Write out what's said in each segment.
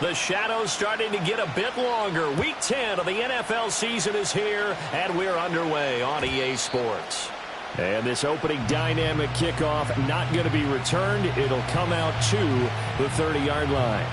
The shadow's starting to get a bit longer. Week 10 of the NFL season is here, and we're underway on EA Sports. And this opening dynamic kickoff not going to be returned. It'll come out to the 30-yard line.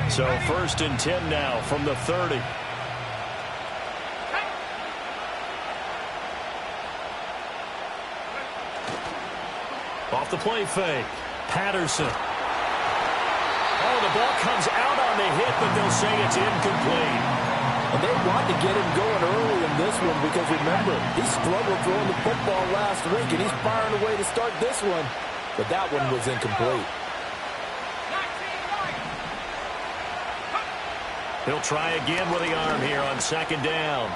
So 1st and 10 now from the 30. Off the play fake. Patterson. Oh, the ball comes out on the hit, but they'll say it's incomplete. And they want to get him going early in this one because, remember, he struggled throwing the football last week, and he's firing away to start this one. But that one was incomplete. He'll try again with the arm here on 2nd down.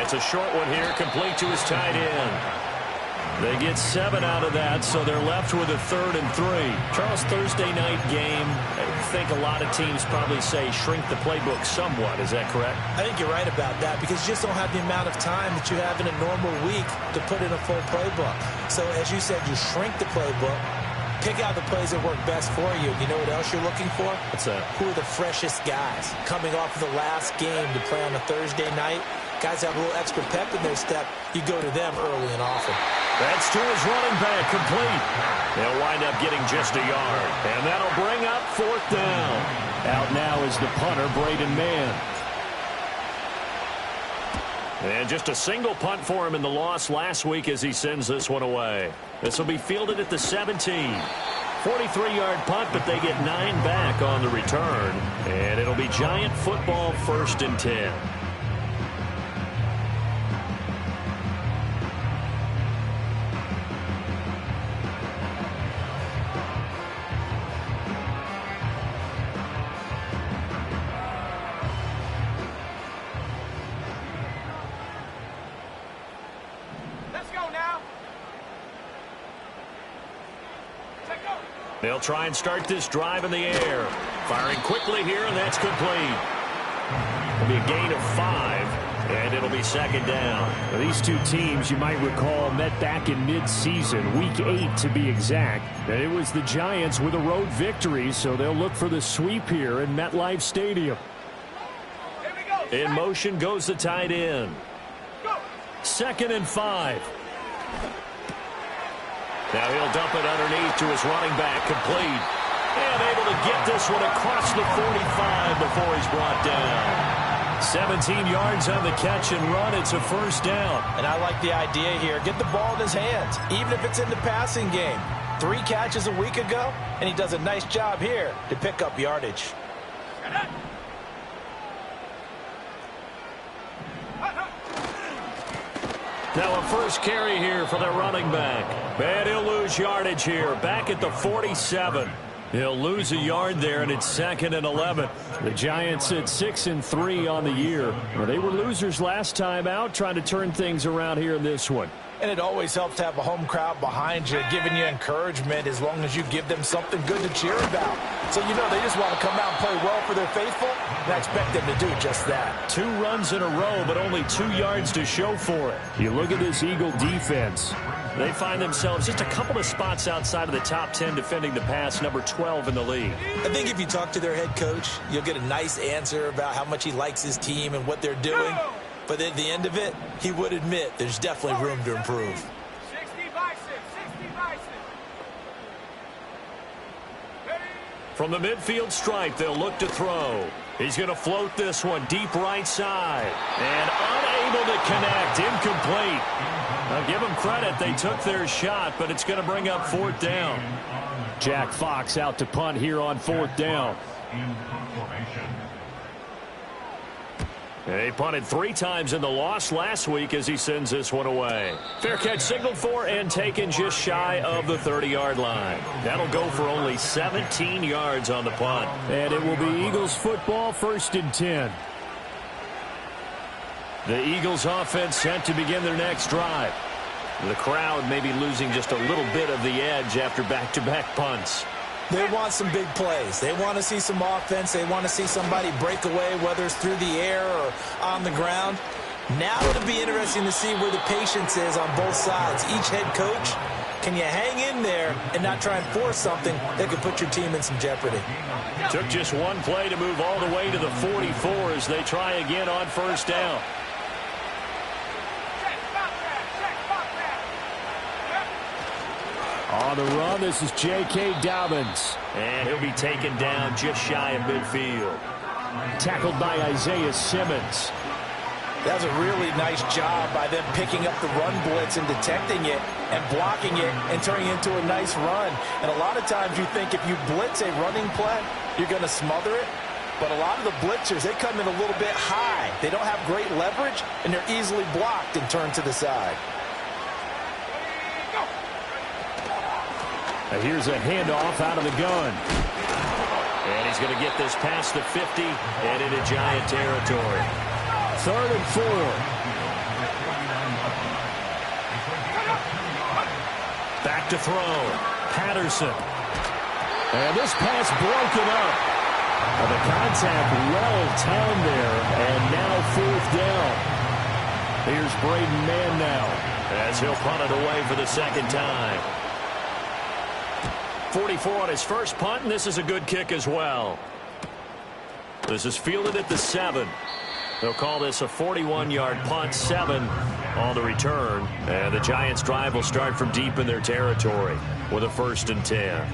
It's a short one here, complete to his tight end. They get 7 out of that, so they're left with a 3rd and 3. Charles, Thursday night game, I think a lot of teams probably say shrink the playbook somewhat. Is that correct? I think you're right about that because you just don't have the amount of time that you have in a normal week to put in a full playbook. So as you said, you shrink the playbook. Pick out the plays that work best for you. You know what else you're looking for? What's that? Who are the freshest guys? Coming off of the last game to play on a Thursday night, guys have a little extra pep in their step. You go to them early and often. That's to his running back, complete. They'll wind up getting just a yard. And that'll bring up 4th down. Out now is the punter, Braden Mann. And just a single punt for him in the loss last week as he sends this one away. This will be fielded at the 17. 43-yard punt, but they get 9 back on the return. And it'll be Giant football 1st and 10. They'll try and start this drive in the air. Firing quickly here, and that's complete. It'll be a gain of 5, and it'll be 2nd down. Now, these two teams, you might recall, met back in mid-season, Week 8 to be exact. And it was the Giants with a road victory, so they'll look for the sweep here in MetLife Stadium. In motion goes the tight end. 2nd and 5. Now he'll dump it underneath to his running back, complete. And able to get this one across the 45 before he's brought down. 17 yards on the catch and run. It's a 1st down. And I like the idea here. Get the ball in his hands, even if it's in the passing game. 3 catches a week ago, and he does a nice job here to pick up yardage. Now a first carry here for the running back. And he'll lose yardage here. Back at the 47. He'll lose a yard there, and it's 2nd and 11. The Giants at 6 and 3 on the year. Well, they were losers last time out, trying to turn things around here in this one. And it always helps to have a home crowd behind you, giving you encouragement as long as you give them something good to cheer about. So you know they just want to come out and play well for their faithful, and I expect them to do just that. 2 runs in a row, but only 2 yards to show for it. You look at this Eagle defense. They find themselves just a couple of spots outside of the top 10 defending the pass, number 12 in the league. I think if you talk to their head coach, you'll get a nice answer about how much he likes his team and what they're doing. But at the end of it, he would admit there's definitely room to improve. 60 bison. From the midfield stripe, they'll look to throw. He's going to float this one deep right side. And unable to connect. Incomplete. Now give them credit. They took their shot, but it's going to bring up 4th down. Jack Fox out to punt here on 4th down. He punted 3 times in the loss last week as he sends this one away. Fair catch signaled for and taken just shy of the 30-yard line. That'll go for only 17 yards on the punt. And it will be Eagles football 1st and 10. The Eagles offense set to begin their next drive. The crowd may be losing just a little bit of the edge after back-to-back punts. They want some big plays. They want to see some offense. They want to see somebody break away, whether it's through the air or on the ground. Now it'll be interesting to see where the patience is on both sides. Each head coach, can you hang in there and not try and force something that could put your team in some jeopardy? Took just one play to move all the way to the 44 as they try again on first down. On the run, this is J.K. Dobbins. And he'll be taken down just shy of midfield. Tackled by Isaiah Simmons. That was a really nice job by them picking up the run blitz and detecting it and blocking it and turning it into a nice run. And a lot of times you think if you blitz a running play, you're going to smother it. But a lot of the blitzers, they come in a little bit high. They don't have great leverage, and they're easily blocked and turned to the side. Here's a handoff out of the gun. And he's going to get this past the 50 and into Giant territory. 3rd and 4. Back to throw. Patterson. And this pass broken up. The contact well timed there, and now 4th down. Here's Braden Mann now, as he'll punt it away for the second time. 44 on his first punt, and this is a good kick as well. This is fielded at the 7. They'll call this a 41-yard punt, 7 on the return. And the Giants' drive will start from deep in their territory with a 1st and 10.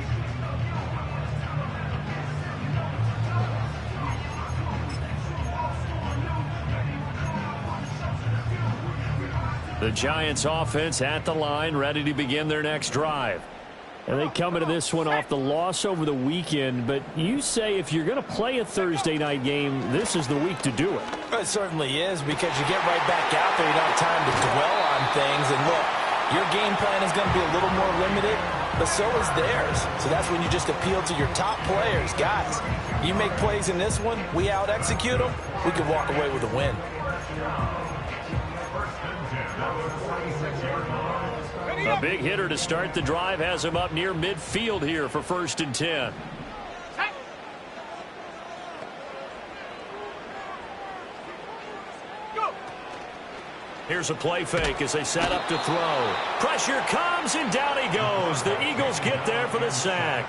The Giants' offense at the line, ready to begin their next drive. And they come into this one off the loss over the weekend, but you say if you're going to play a Thursday night game, this is the week to do it. It certainly is, because you get right back out there. You don't have time to dwell on things. And look, your game plan is going to be a little more limited, but so is theirs. So that's when you just appeal to your top players. Guys, you make plays in this one, we out-execute them, we can walk away with a win. A big hitter to start the drive has him up near midfield here for 1st and 10. Here's a play fake as they set up to throw. Pressure comes, and down he goes. The Eagles get there for the sack.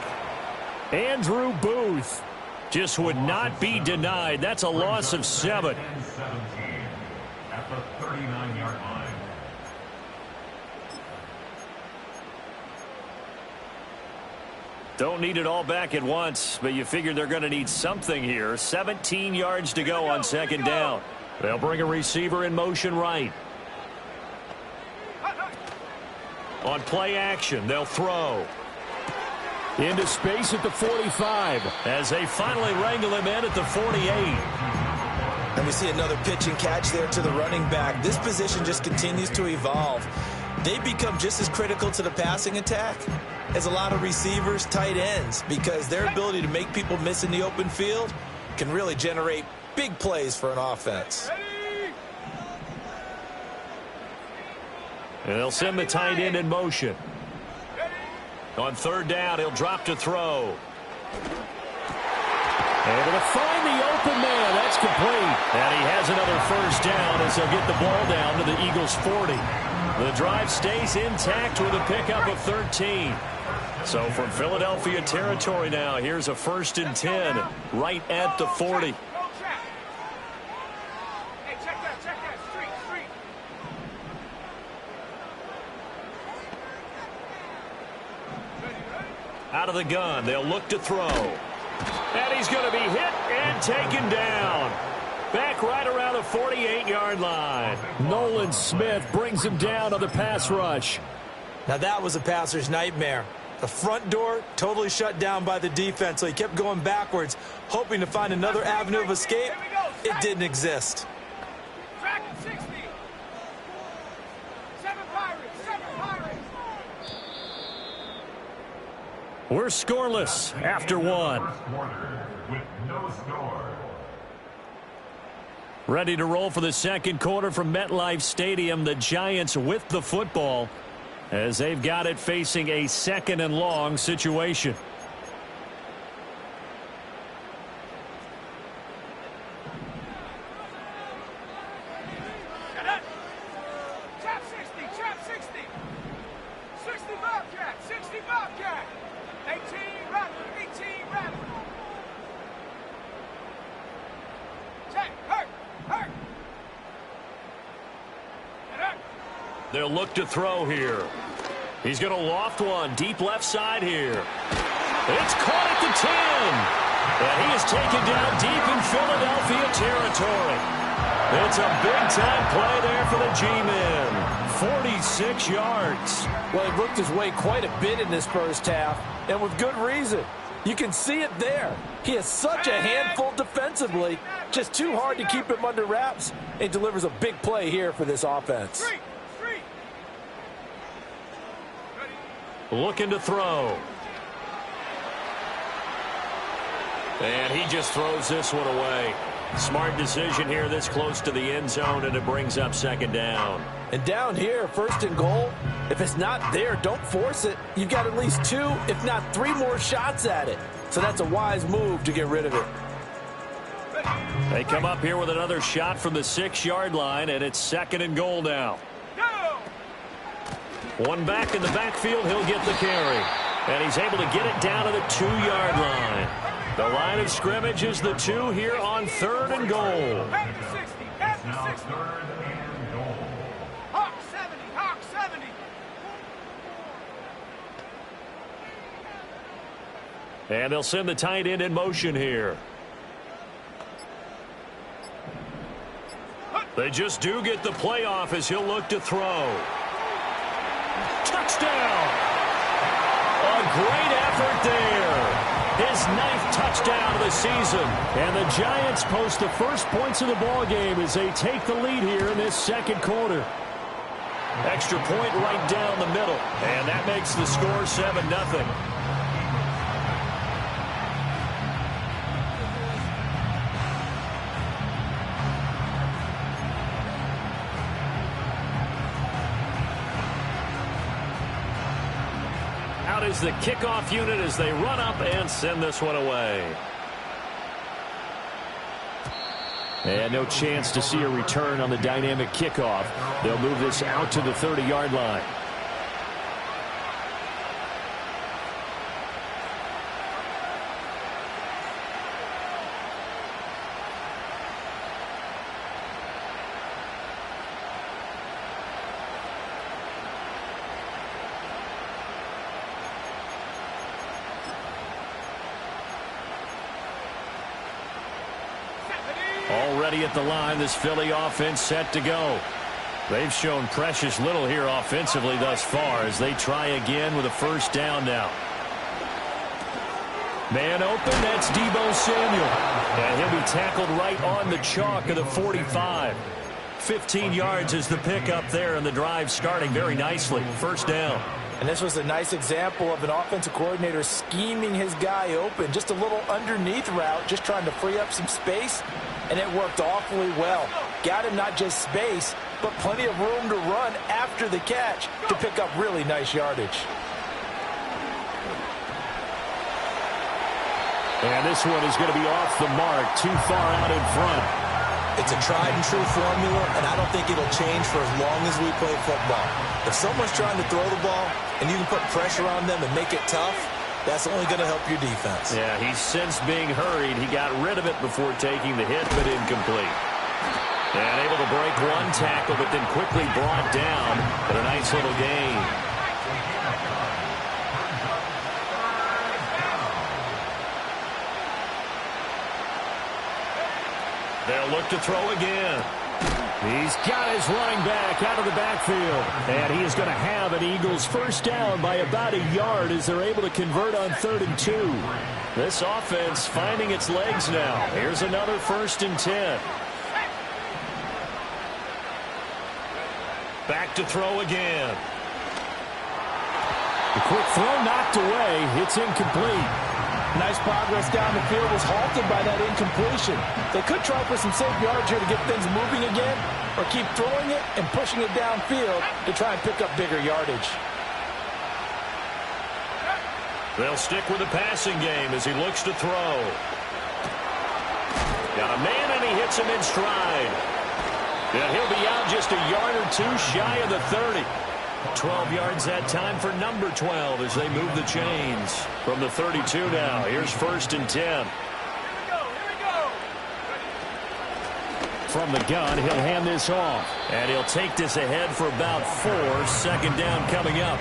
Andrew Booth just would not be denied. That's a loss of 7. At the 39-yard line. Don't need it all back at once, but you figure they're going to need something here. 17 yards to go on 2nd down. They'll bring a receiver in motion right. On play action, they'll throw. Into space at the 45. As they finally wrangle him in at the 48. And we see another pitch and catch there to the running back. This position just continues to evolve. They become just as critical to the passing attack as a lot of receivers, tight ends, because their ability to make people miss in the open field can really generate big plays for an offense. And they'll send the tight end in motion. On 3rd down, he'll drop to throw. Able to find the open man. That's complete. And he has another 1st down as they'll get the ball down to the Eagles' 40. The drive stays intact with a pickup of 13. So from Philadelphia territory now, here's a 1st and 10 right at the 40. Hey, check that. Street. Out of the gun, they'll look to throw. And he's going to be hit and taken down. Back right around the 48-yard line. Nolan Smith brings him down on the pass rush. Now that was a passer's nightmare. The front door totally shut down by the defense, so he kept going backwards, hoping to find another avenue of escape. It didn't exist. Track 60. 7 Pirates. We're scoreless after 1. With no score. Ready to roll for the 2nd quarter from MetLife Stadium. The Giants with the football as they've got it facing a 2nd and long situation. They'll look to throw here. He's going to loft one deep left side here. It's caught at the 10. And he is taken down deep in Philadelphia territory. It's a big-time play there for the G-men. 46 yards. Well, he worked his way quite a bit in this first half, and with good reason. You can see it there. He is such a handful defensively. Just too hard to keep him under wraps. He delivers a big play here for this offense. Looking to throw. And he just throws this one away. Smart decision here this close to the end zone, and it brings up second down. And down here, first and goal, if it's not there, don't force it. You've got at least 2, if not 3 more shots at it. So that's a wise move to get rid of it. They come up here with another shot from the 6-yard line, and it's second and goal now. One back in the backfield, he'll get the carry. And he's able to get it down to the 2-yard line. The line of scrimmage is the 2 here on third and goal. It's now third and goal. Hawk 70, Hawk 70. And they'll send the tight end in motion here. They just do get the play off as he'll look to throw. Touchdown! A great effort there. His 9th touchdown of the season. And the Giants post the first points of the ball game as they take the lead here in this second quarter. Extra point right down the middle. And that makes the score 7-0. Out is the kickoff unit as they run up and send this one away. And no chance to see a return on the dynamic kickoff. They'll move this out to the 30-yard line. Already at the line, this Philly offense set to go. They've shown precious little here offensively thus far as they try again with a first down now. Man open, that's Deebo Samuel. And he'll be tackled right on the chalk of the 45. 15 yards is the pickup there, and the drive starting very nicely. First down. And this was a nice example of an offensive coordinator scheming his guy open. Just a little underneath route, just trying to free up some space, and it worked awfully well. Got him not just space, but plenty of room to run after the catch to pick up really nice yardage. And this one is going to be off the mark, too far out in front. It's a tried-and-true formula, and I don't think it'll change for as long as we play football. If someone's trying to throw the ball and you can put pressure on them and make it tough, that's only going to help your defense. Yeah, he's since being hurried. He got rid of it before taking the hit, but incomplete. And able to break one tackle, but then quickly brought down. But a nice little gain. They'll look to throw again. He's got his running back out of the backfield. And he is going to have an Eagles first down by about a yard as they're able to convert on 3rd and 2. This offense finding its legs now. Here's another 1st and 10. Back to throw again. The quick throw knocked away. It's incomplete. Nice progress down the field was halted by that incompletion. They could try for some safe yards here to get things moving again, or keep throwing it and pushing it downfield to try and pick up bigger yardage. They'll stick with the passing game as he looks to throw. Got a man, and he hits him in stride. And he'll be out just a yard or two shy of the 30. 12 yards that time for number 12 as they move the chains. From the 32 now, here's 1st and 10. from the gun. He'll hand this off. And he'll take this ahead for about 4. 2nd down coming up.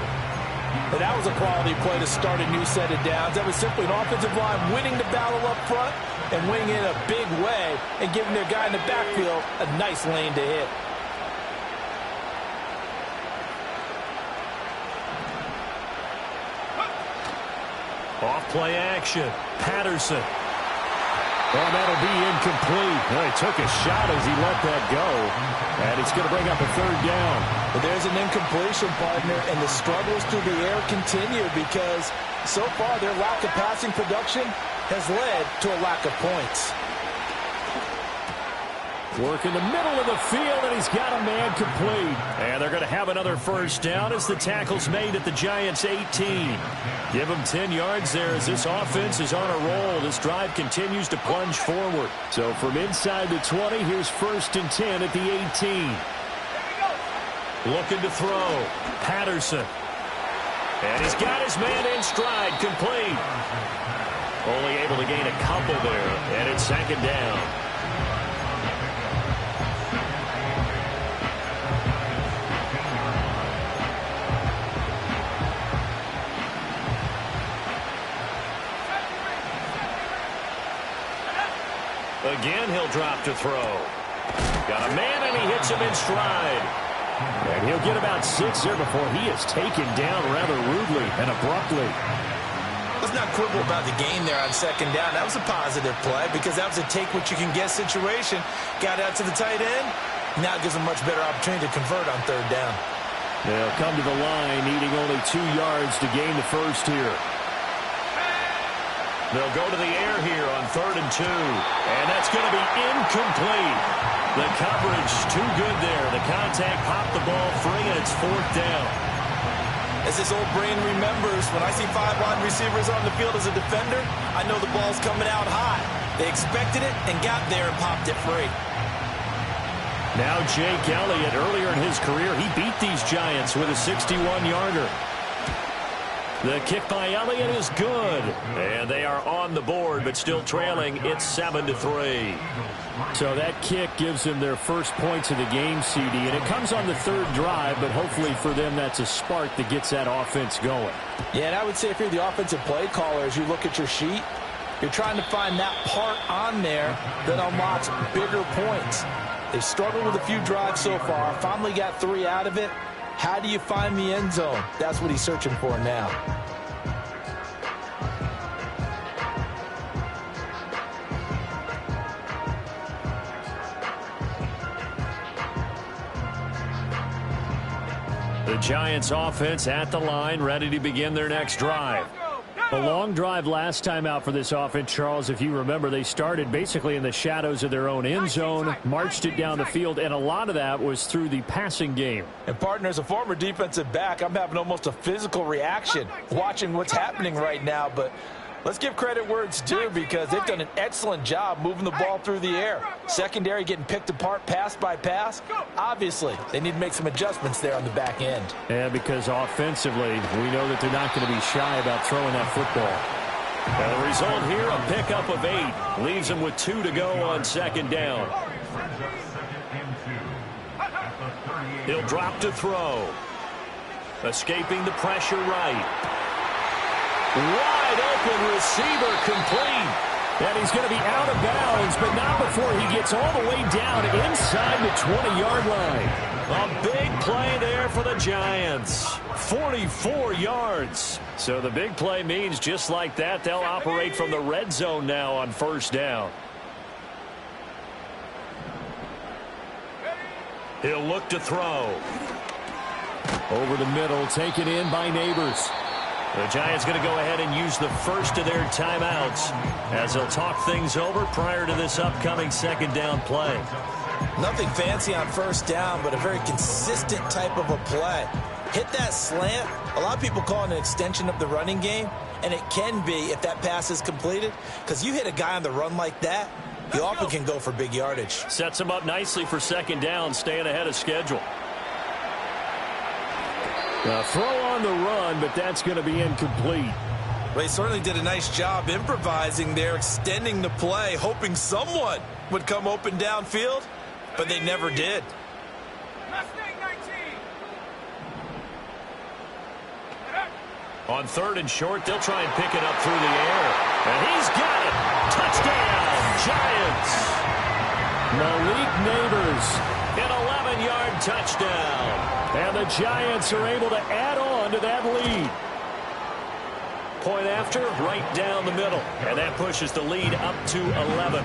And that was a quality play to start a new set of downs. That was simply an offensive line winning the battle up front and winning it in a big way and giving their guy in the backfield a nice lane to hit. Off play action. Patterson. Oh, that'll be incomplete. Well, he took a shot as he let that go. And it's going to bring up a 3rd down. But there's an incompletion, partner, and the struggles through the air continue because so far their lack of passing production has led to a lack of points. Work in the middle of the field, and he's got a man complete. And they're going to have another 1st down as the tackle's made at the Giants' 18. Give them 10 yards there as this offense is on a roll. This drive continues to plunge forward. So from inside the 20, here's 1st and 10 at the 18. Looking to throw. Patterson. And he's got his man in stride, complete. Only able to gain a couple there, and it's 2nd down. Again, he'll drop to throw. Got a man, and he hits him in stride. And he'll get about 6 there before he is taken down rather rudely and abruptly. Let's not quibble about the game there on 2nd down. That was a positive play because that was a take-what-you-can-get situation. Got out to the tight end. Now it gives him much better opportunity to convert on 3rd down. They'll come to the line, needing only 2 yards to gain the 1st here. They'll go to the air here on 3rd and 2. And that's going to be incomplete. The coverage too good there. The contact popped the ball free, and it's 4th down. As this old brain remembers, when I see 5 wide receivers on the field as a defender, I know the ball's coming out high. They expected it and got there and popped it free. Now Jake Elliott, earlier in his career, he beat these Giants with a 61-yarder. The kick by Elliott is good. And they are on the board, but still trailing. It's 7-3. So that kick gives them their first points of the game, CD. And it comes on the 3rd drive, but hopefully for them that's a spark that gets that offense going. Yeah, and I would say if you're the offensive play caller, as you look at your sheet, you're trying to find that part on there that unlocks bigger points. They've struggled with a few drives so far. Finally got 3 out of it. How do you find the end zone? That's what he's searching for now. The Giants offense at the line, ready to begin their next drive. A long drive last time out for this offense, Charles. If you remember, they started basically in the shadows of their own end zone, marched it down the field, and a lot of that was through the passing game. And, partner, as a former defensive back, I'm having almost a physical reaction watching what's happening right now. But let's give credit where it's due because they've done an excellent job moving the ball through the air. Secondary getting picked apart pass by pass. Obviously, they need to make some adjustments there on the back end. Yeah, because offensively, we know that they're not going to be shy about throwing that football. And the result here, a pickup of 8. Leaves them with 2 to go on 2nd down. He'll drop to throw. Escaping the pressure right. Wide open receiver, complete. And he's going to be out of bounds, but not before he gets all the way down inside the 20-yard line. A big play there for the Giants. 44 yards. So the big play means just like that, they'll operate from the red zone now on 1st down. He'll look to throw. Over the middle, taken in by Neighbors. The Giants going to go ahead and use the first of their timeouts as they'll talk things over prior to this upcoming 2nd down play. Nothing fancy on 1st down, but a very consistent type of a play. Hit that slant. A lot of people call it an extension of the running game, and it can be if that pass is completed, because you hit a guy on the run like that, you often can go for big yardage. Sets him up nicely for 2nd down, staying ahead of schedule. A throw on the run, but that's going to be incomplete. Well, he certainly did a nice job improvising there, extending the play, hoping someone would come open downfield. but they never did. Mustang 19. On 3rd and short, they'll try and pick it up through the air. And he's got it. Touchdown, Giants. Malik Neighbors. An 11-yard touchdown. And the Giants are able to add on to that lead. Point after, right down the middle. And that pushes the lead up to 11.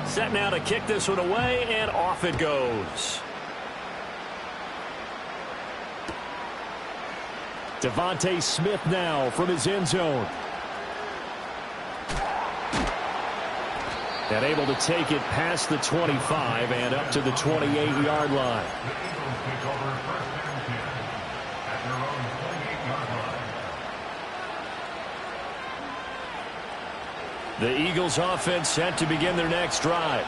Set now to kick this one away, and off it goes. Devontae Smith now from his end zone. And able to take it past the 25 and up to the 28-yard line. The Eagles offense set to begin their next drive.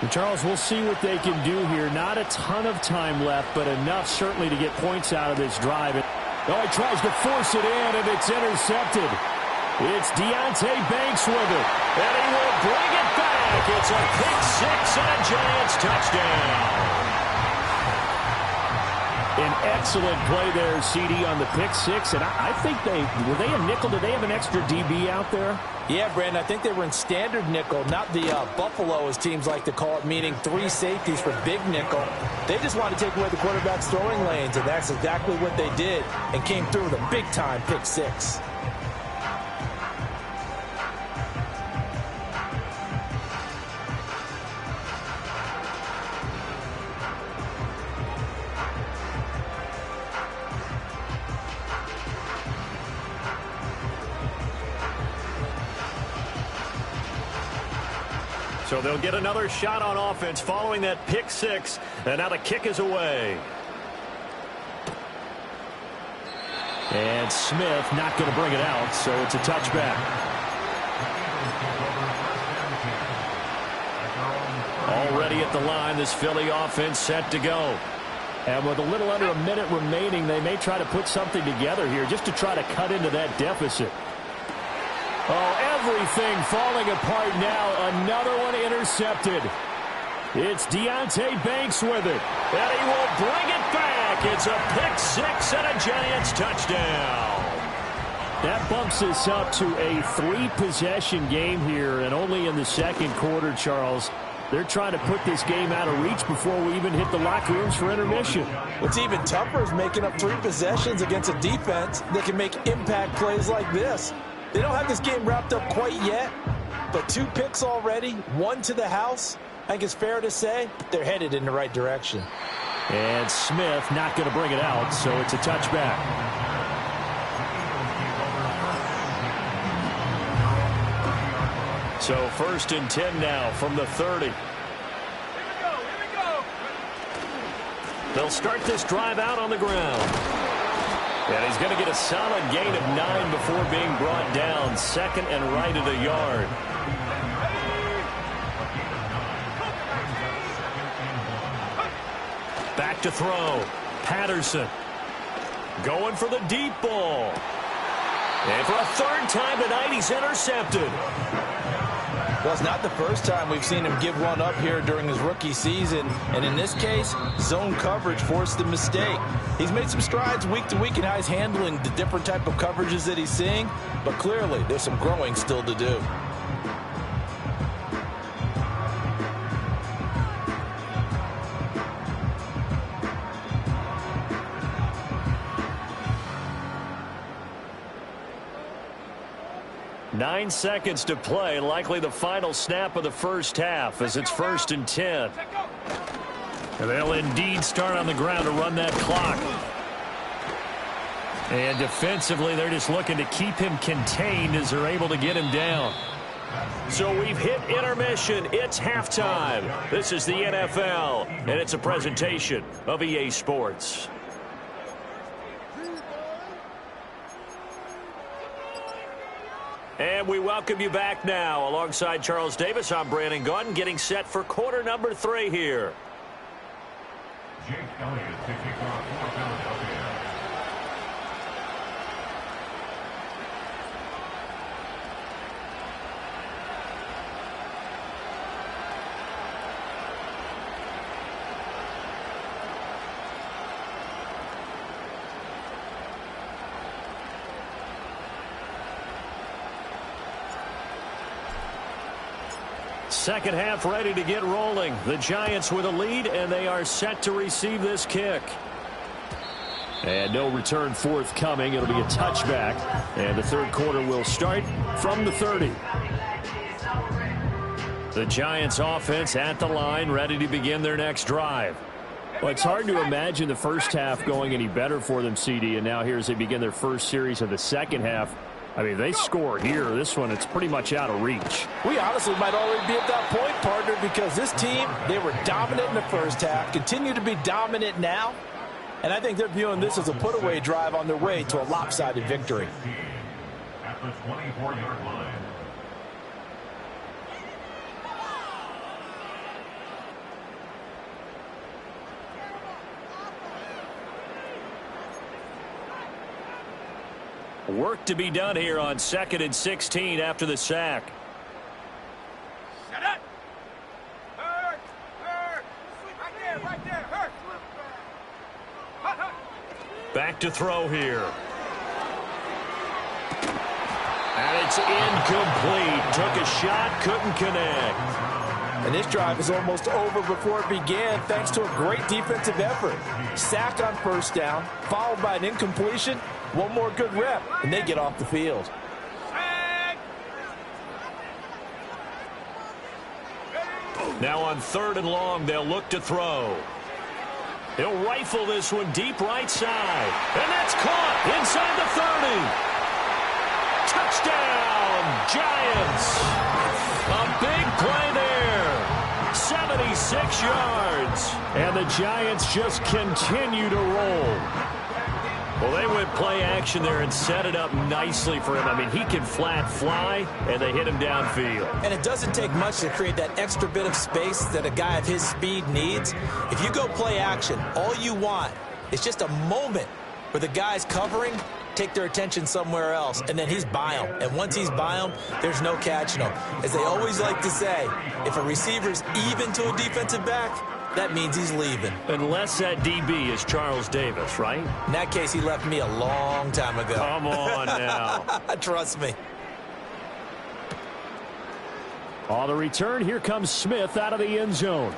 And Charles, we'll see what they can do here. Not a ton of time left, but enough certainly to get points out of this drive. Oh, he tries to force it in, and it's intercepted. It's Deonte Banks with it. And he will bring it back. It's a pick 6 and a Giants touchdown. An excellent play there, CD, on the pick 6. And I think were they a nickel? Did they have an extra DB out there? Yeah, Brandon, I think they were in standard nickel, not the Buffalo, as teams like to call it, meaning 3 safeties for big nickel. They just want to take away the quarterback's throwing lanes, and that's exactly what they did and came through with a big-time pick 6. So they'll get another shot on offense following that pick 6. And now the kick is away. And Smith not going to bring it out, so it's a touchback. Already at the line, this Philly offense set to go. And with a little under a minute remaining, they may try to put something together here just to try to cut into that deficit. Oh, everything falling apart now. Another one intercepted. It's Deonte Banks with it. And he will bring it back. It's a pick 6 and a Giants touchdown. That bumps us up to a 3-possession game here, and only in the second quarter, Charles. They're trying to put this game out of reach before we even hit the locker rooms for intermission. What's even tougher is making up 3 possessions against a defense that can make impact plays like this. They don't have this game wrapped up quite yet, but 2 picks already, 1 to the house. I think it's fair to say they're headed in the right direction. And Smith not going to bring it out, so it's a touchback. So 1st and 10 now from the 30. Here we go. They'll start this drive out on the ground. And he's going to get a solid gain of 9 before being brought down. 2nd and right at a yard. Back to throw. Patterson. Going for the deep ball. And for a 3rd time tonight, he's intercepted. Well, it's not the first time we've seen him give one up here during his rookie season. And in this case, zone coverage forced the mistake. He's made some strides week to week in how he's handling the different type of coverages that he's seeing. But clearly, there's some growing still to do. Nine seconds to play, likely the final snap of the first half as it's 1st and 10. And they'll indeed start on the ground to run that clock. And defensively, they're just looking to keep him contained as they're able to get him down. So we've hit intermission. It's halftime. This is the NFL, and it's a presentation of EA Sports. And we welcome you back now. Alongside Charles Davis, I'm Brandon Gaudin, getting set for quarter number 3 here. Jake Elliott to kick off for Philadelphia. second half ready to get rolling. The Giants with a lead, and they are set to receive this kick. And no return forthcoming. It'll be a touchback. And the third quarter will start from the 30. The Giants offense at the line, ready to begin their next drive. Well, it's hard to imagine the first half going any better for them, CD. And now here as they begin their first series of the second half. I mean, they score here. This one, it's pretty much out of reach. We honestly might already be at that point, partner, because this team, they were dominant in the first half, continue to be dominant now. And I think they're viewing this as a put-away drive on their way to a lopsided victory. At the 24-yard line. Work to be done here on 2nd and 16 after the sack. Shut up! Hurt! Hurt! Right there! Hurt! Back to throw here. And it's incomplete. Took a shot, couldn't connect. And this drive is almost over before it began thanks to a great defensive effort. Sack on first down, followed by an incompletion. One more good rep, and they get off the field. Now on 3rd and long, they'll look to throw. He'll rifle this one deep right side. And that's caught inside the 30. Touchdown, Giants. A big play there. 76 yards. And the Giants just continue to roll. Well, they went play action there and set it up nicely for him. I mean, he can flat fly, and they hit him downfield. And it doesn't take much to create that extra bit of space that a guy of his speed needs. If you go play action, all you want is just a moment where the guys covering take their attention somewhere else, and then he's by him. And once he's by him, there's no catching him. As they always like to say, if a receiver's even to a defensive back, that means he's leaving. Unless that DB is Charles Davis, right? In that case, he left me a long time ago. Come on now. Trust me. On the return, here comes Smith out of the end zone.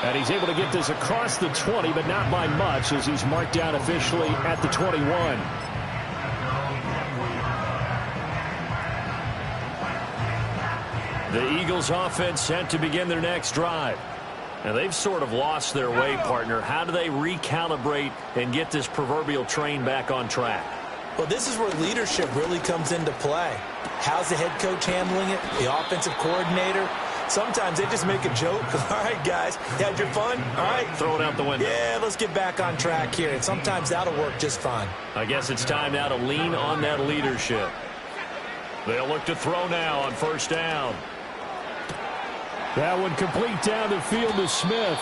And he's able to get this across the 20, but not by much as he's marked down officially at the 21. The Eagles offense set to begin their next drive. Now, they've sort of lost their way, partner. How do they recalibrate and get this proverbial train back on track? Well, this is where leadership really comes into play. How's the head coach handling it? The offensive coordinator? Sometimes they just make a joke. All right, guys, you had your fun? All right. Throw it out the window. Yeah, let's get back on track here. And sometimes that'll work just fine. I guess it's time now to lean on that leadership. They'll look to throw now on 1st down. That one complete down the field to Smith.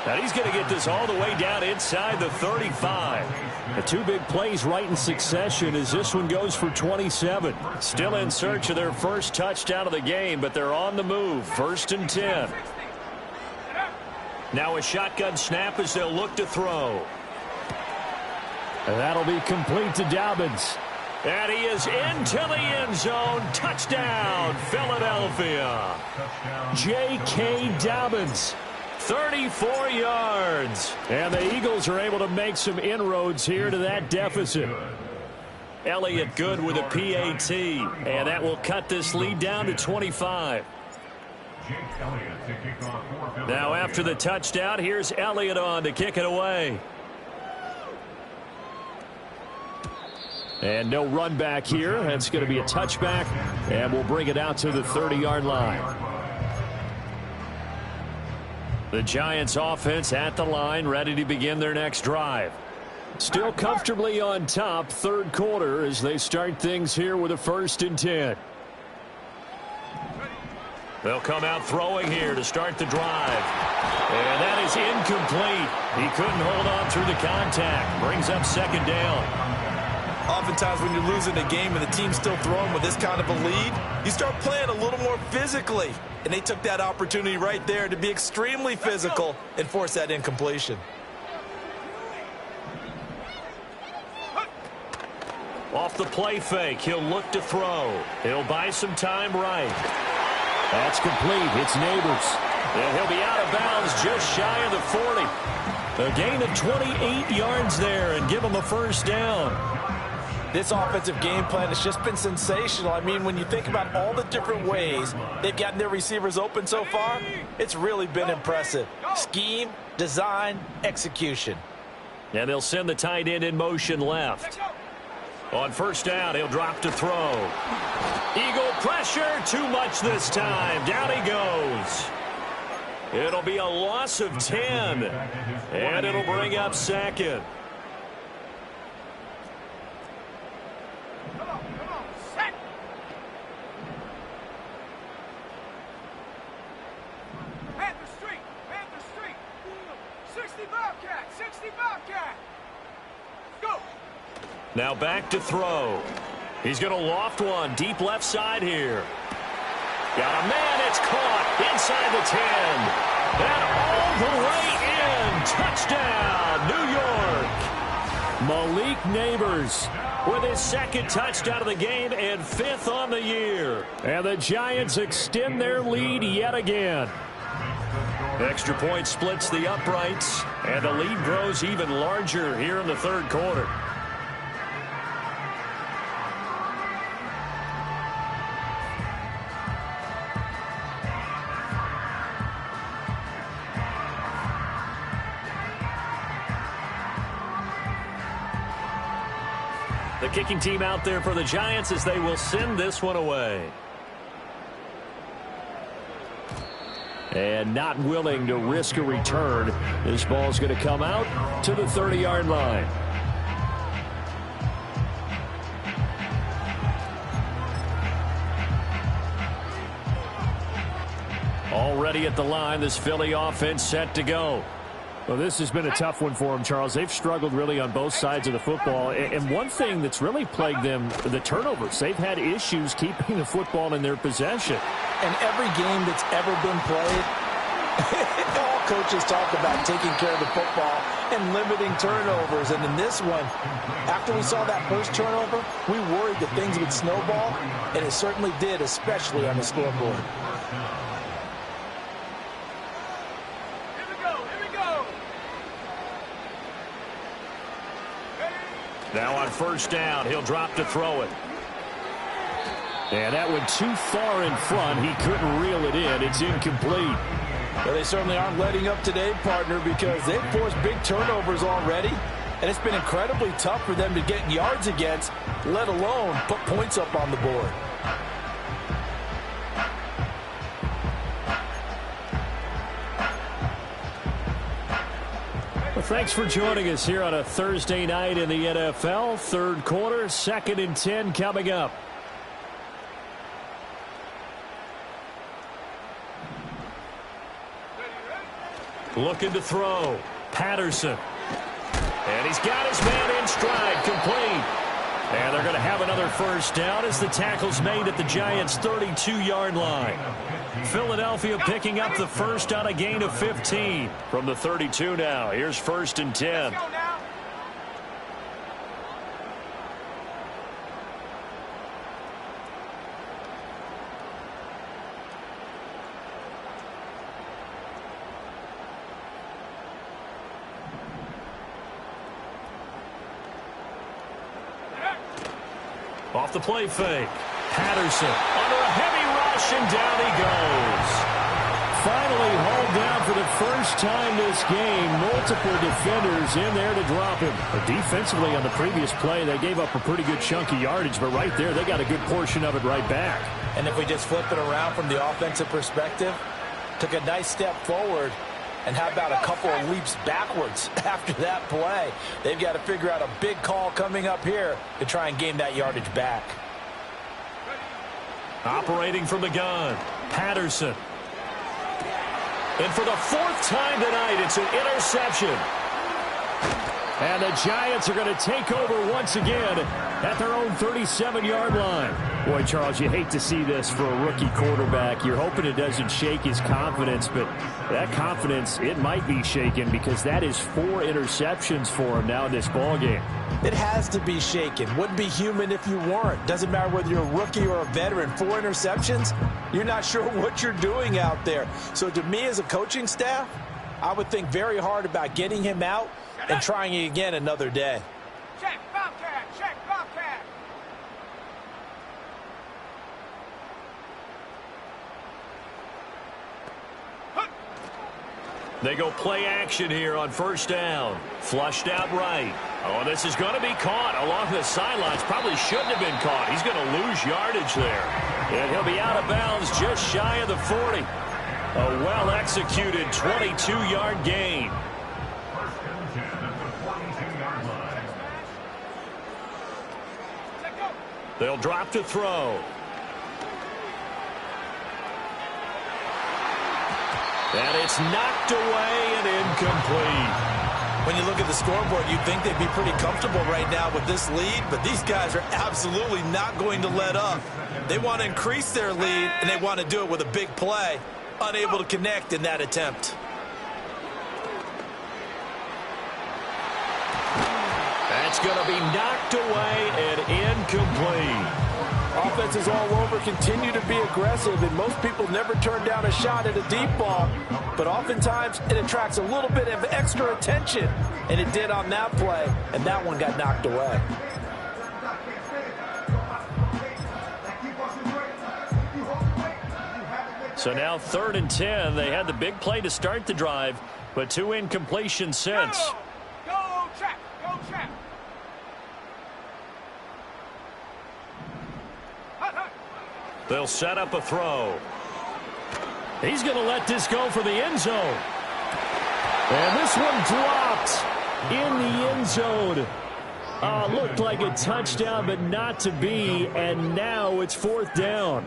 Now he's going to get this all the way down inside the 35. The two big plays right in succession as this one goes for 27. Still in search of their first touchdown of the game, but they're on the move. 1st and 10. Now a shotgun snap as they'll look to throw. And that'll be complete to Dobbins. And he is into the end zone. Touchdown, Philadelphia. J.K. Dobbins. 34 yards. And the Eagles are able to make some inroads here to that deficit. Elliott Good with a PAT. And that will cut this lead down to 25. Now after the touchdown, here's Elliott on to kick it away. And no run back here. That's going to be a touchback. And we'll bring it out to the 30-yard line. The Giants offense at the line, ready to begin their next drive. Still comfortably on top, 3rd quarter as they start things here with a 1st and 10. They'll come out throwing here to start the drive. And that is incomplete. He couldn't hold on through the contact. Brings up 2nd down. Oftentimes when you're losing a game and the team's still throwing with this kind of a lead, you start playing a little more physically. And they took that opportunity right there to be extremely physical and force that incompletion. Off the play fake, he'll look to throw. He'll buy some time right. That's complete. It's Neighbors. And he'll be out of bounds just shy of the 40. A gain of 28 yards there and give him a first down. This offensive game plan has just been sensational. I mean, when you think about all the different ways they've gotten their receivers open so far, it's really been impressive. Scheme, design, execution. And they'll send the tight end in motion left. On first down, he'll drop to throw. Eagle pressure, too much this time. Down he goes. It'll be a loss of 10. And it'll bring up second. Come on, set. Panther Street. 60 Bobcat, 60 Bobcat. Go. Now back to throw. He's going to loft one deep left side here. Got a man. It's caught inside the 10. And all the way in. Touchdown, New York. Malik Neighbors With his second touchdown of the game and 5th on the year. And the Giants extend their lead yet again. Extra point splits the uprights, and the lead grows even larger here in the third quarter. The kicking team out there for the Giants as they will send this one away. And not willing to risk a return. This ball's going to come out to the 30-yard line. Already at the line, this Philly offense set to go. Well, this has been a tough one for them, Charles. They've struggled really on both sides of the football. And one thing that's really plagued them, the turnovers. They've had issues keeping the football in their possession. And every game that's ever been played, all coaches talk about taking care of the football and limiting turnovers. And in this one, after we saw that first turnover, we worried that things would snowball, and it certainly did, especially on the scoreboard. Now on first down, he'll drop to throw it. And that went too far in front. He couldn't reel it in. It's incomplete. Well, they certainly aren't letting up today, partner, because they've forced big turnovers already. And it's been incredibly tough for them to get yards against, let alone put points up on the board. Well, thanks for joining us here on a Thursday night in the NFL. Third quarter, 2nd and 10 coming up. Looking to throw. Patterson. And he's got his man in stride, complete. And they're going to have another first down as the tackle's made at the Giants' 32-yard line. Philadelphia picking up the first on a gain of 15 from the 32 now. Here's 1st and 10. Off the play fake. Patterson under a heavy rush, and down he goes. Finally hauled down for the first time this game. Multiple defenders in there to drop him. But defensively on the previous play, they gave up a pretty good chunk of yardage, but right there, they got a good portion of it right back. And if we just flip it around from the offensive perspective, took a nice step forward, and how about a couple of leaps backwards after that play? They've got to figure out a big call coming up here to try and gain that yardage back. Operating from the gun, Patterson. And for the 4th time tonight, it's an interception. And the Giants are going to take over once again at their own 37-yard line. Boy, Charles, you hate to see this for a rookie quarterback. You're hoping it doesn't shake his confidence, but that confidence, it might be shaken because that is 4 interceptions for him now in this ballgame. It has to be shaken. Wouldn't be human if you weren't. Doesn't matter whether you're a rookie or a veteran. 4 interceptions, you're not sure what you're doing out there. So to me as a coaching staff, I would think very hard about getting him out and trying it again another day. Check, Bobcat, check, Bobcat. They go play action here on first down. Flushed out right. Oh, this is going to be caught along the sidelines. Probably shouldn't have been caught. He's going to lose yardage there. And he'll be out of bounds just shy of the 40. A well-executed 22-yard gain. First and 10 at the 42-yard line. They'll drop to throw. And it's knocked away and incomplete. When you look at the scoreboard, you'd think they'd be pretty comfortable right now with this lead, but these guys are absolutely not going to let up. They want to increase their lead, and they want to do it with a big play. Unable to connect in that attempt. That's going to be knocked away and incomplete. Offenses all over continue to be aggressive, and most people never turn down a shot at a deep ball. But oftentimes, it attracts a little bit of extra attention, and it did on that play, and that one got knocked away. So now 3rd and 10. They had the big play to start the drive, but 2 incompletions since. Go, check, go, check. They'll set up a throw. He's going to let this go for the end zone. And this one dropped in the end zone. Looked like a touchdown, but not to be. And now it's 4th down.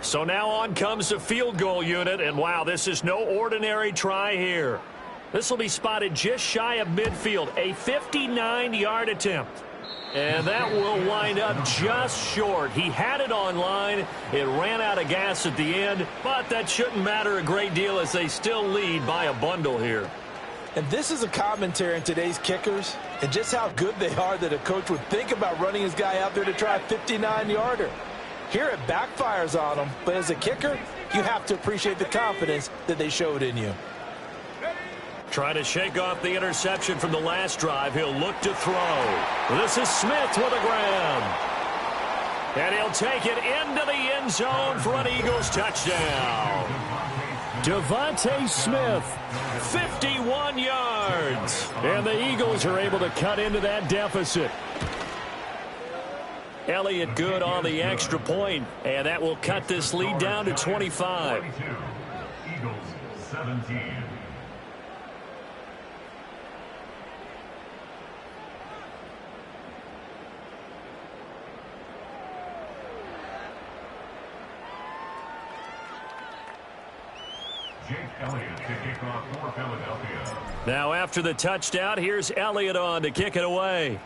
So now on comes the field goal unit. And wow, this is no ordinary try here. This will be spotted just shy of midfield. A 59-yard attempt. And that will wind up just short. He had it on line. It ran out of gas at the end, but that shouldn't matter a great deal as they still lead by a bundle here. And this is a commentary on today's kickers and just how good they are that a coach would think about running his guy out there to try a 59-yarder. Here it backfires on him, but as a kicker, you have to appreciate the confidence that they showed in you. Trying to shake off the interception from the last drive. He'll look to throw. This is Smith with a grab. And he'll take it into the end zone for an Eagles touchdown. Devontae Smith, 51 yards. and the Eagles are able to cut into that deficit. Elliott good on the extra point, and that will cut this lead down to 25. Eagles 17. Jake Elliott to kick off for Philadelphia. Now after the touchdown, here's Elliott on to kick it away.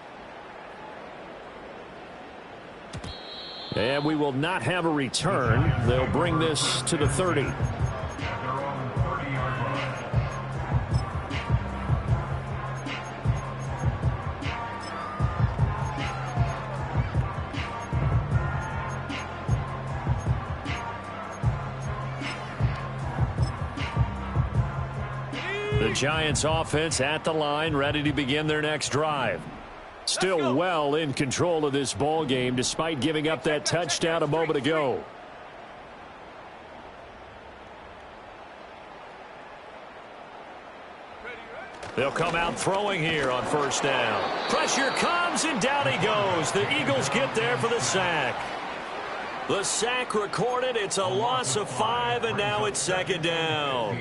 And we will not have a return. They'll bring this to the 30. At their own 30-yard line. The Giants offense at the line, ready to begin their next drive. Still well in control of this ball game despite giving up that touchdown a moment ago. They'll come out throwing here on first down. Pressure comes, and down he goes. The Eagles get there for the sack. The sack recorded. It's a loss of 5, and now it's 2nd down.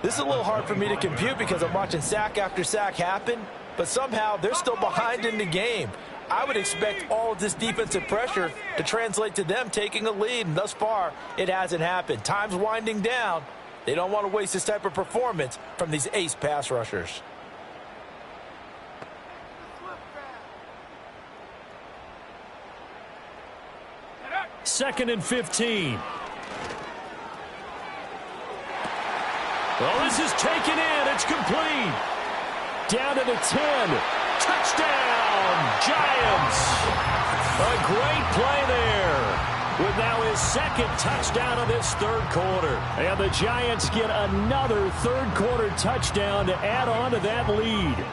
This is a little hard for me to compute because I'm watching sack after sack happen, but somehow they're still behind in the game. I would expect all of this defensive pressure to translate to them taking a lead, and thus far, it hasn't happened. Time's winding down. They don't want to waste this type of performance from these ace pass rushers. 2nd and 15. Well, this is taken in. It's complete. Down to the 10. Touchdown, Giants. A great play there. With now his 2nd touchdown of this 3rd quarter. And the Giants get another 3rd quarter touchdown to add on to that lead.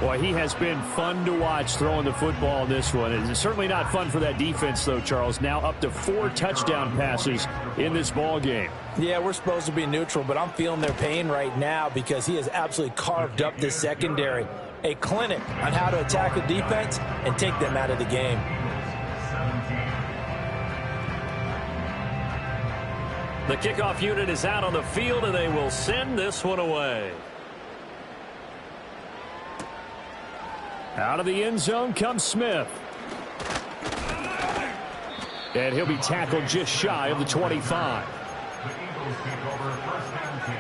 Boy, he has been fun to watch throwing the football in this one. It's certainly not fun for that defense, though, Charles. Now up to 4 touchdown passes in this ball game. Yeah, we're supposed to be neutral, but I'm feeling their pain right now because he has absolutely carved up this secondary. A clinic on how to attack the defense and take them out of the game. The kickoff unit is out on the field, and they will send this one away. Out of the end zone comes Smith. And he'll be tackled just shy of the 25. The Eagles take over 1st and 10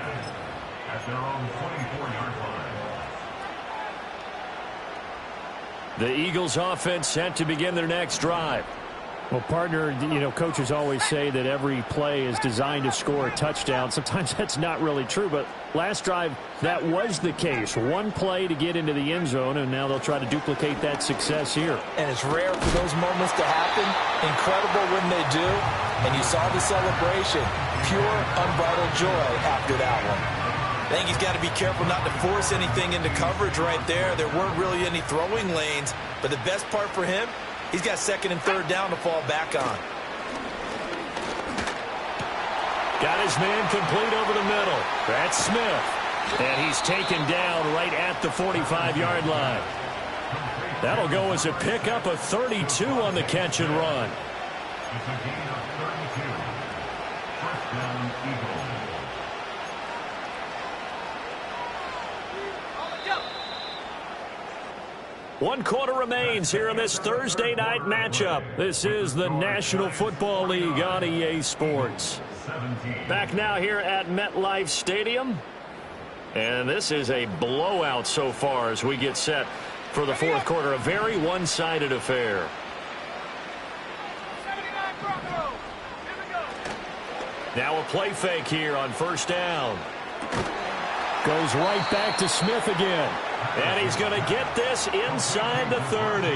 at their own 24-yard line. The Eagles offense set to begin their next drive. Well, partner, coaches always say that every play is designed to score a touchdown. Sometimes that's not really true, but last drive, that was the case. One play to get into the end zone, and now they'll try to duplicate that success here. And it's rare for those moments to happen. Incredible when they do. And you saw the celebration. Pure, unbridled joy after that one. I think he's got to be careful not to force anything into coverage right there. There weren't really any throwing lanes, but the best part for him, he's got 2nd and 3rd down to fall back on. Got his man complete over the middle. That's Smith. And he's taken down right at the 45-yard line. That'll go as a pickup of 32 on the catch and run. It's a gain of 32. 1st down, Eagles. One quarter remains here in this Thursday night matchup. This is the National Football League on EA Sports. Back now here at MetLife Stadium. And this is a blowout so far as we get set for the 4th quarter. A very one-sided affair. 79 Broncos. Here we go. Now a play fake here on 1st down. Goes right back to Smith again. And he's going to get this inside the 30.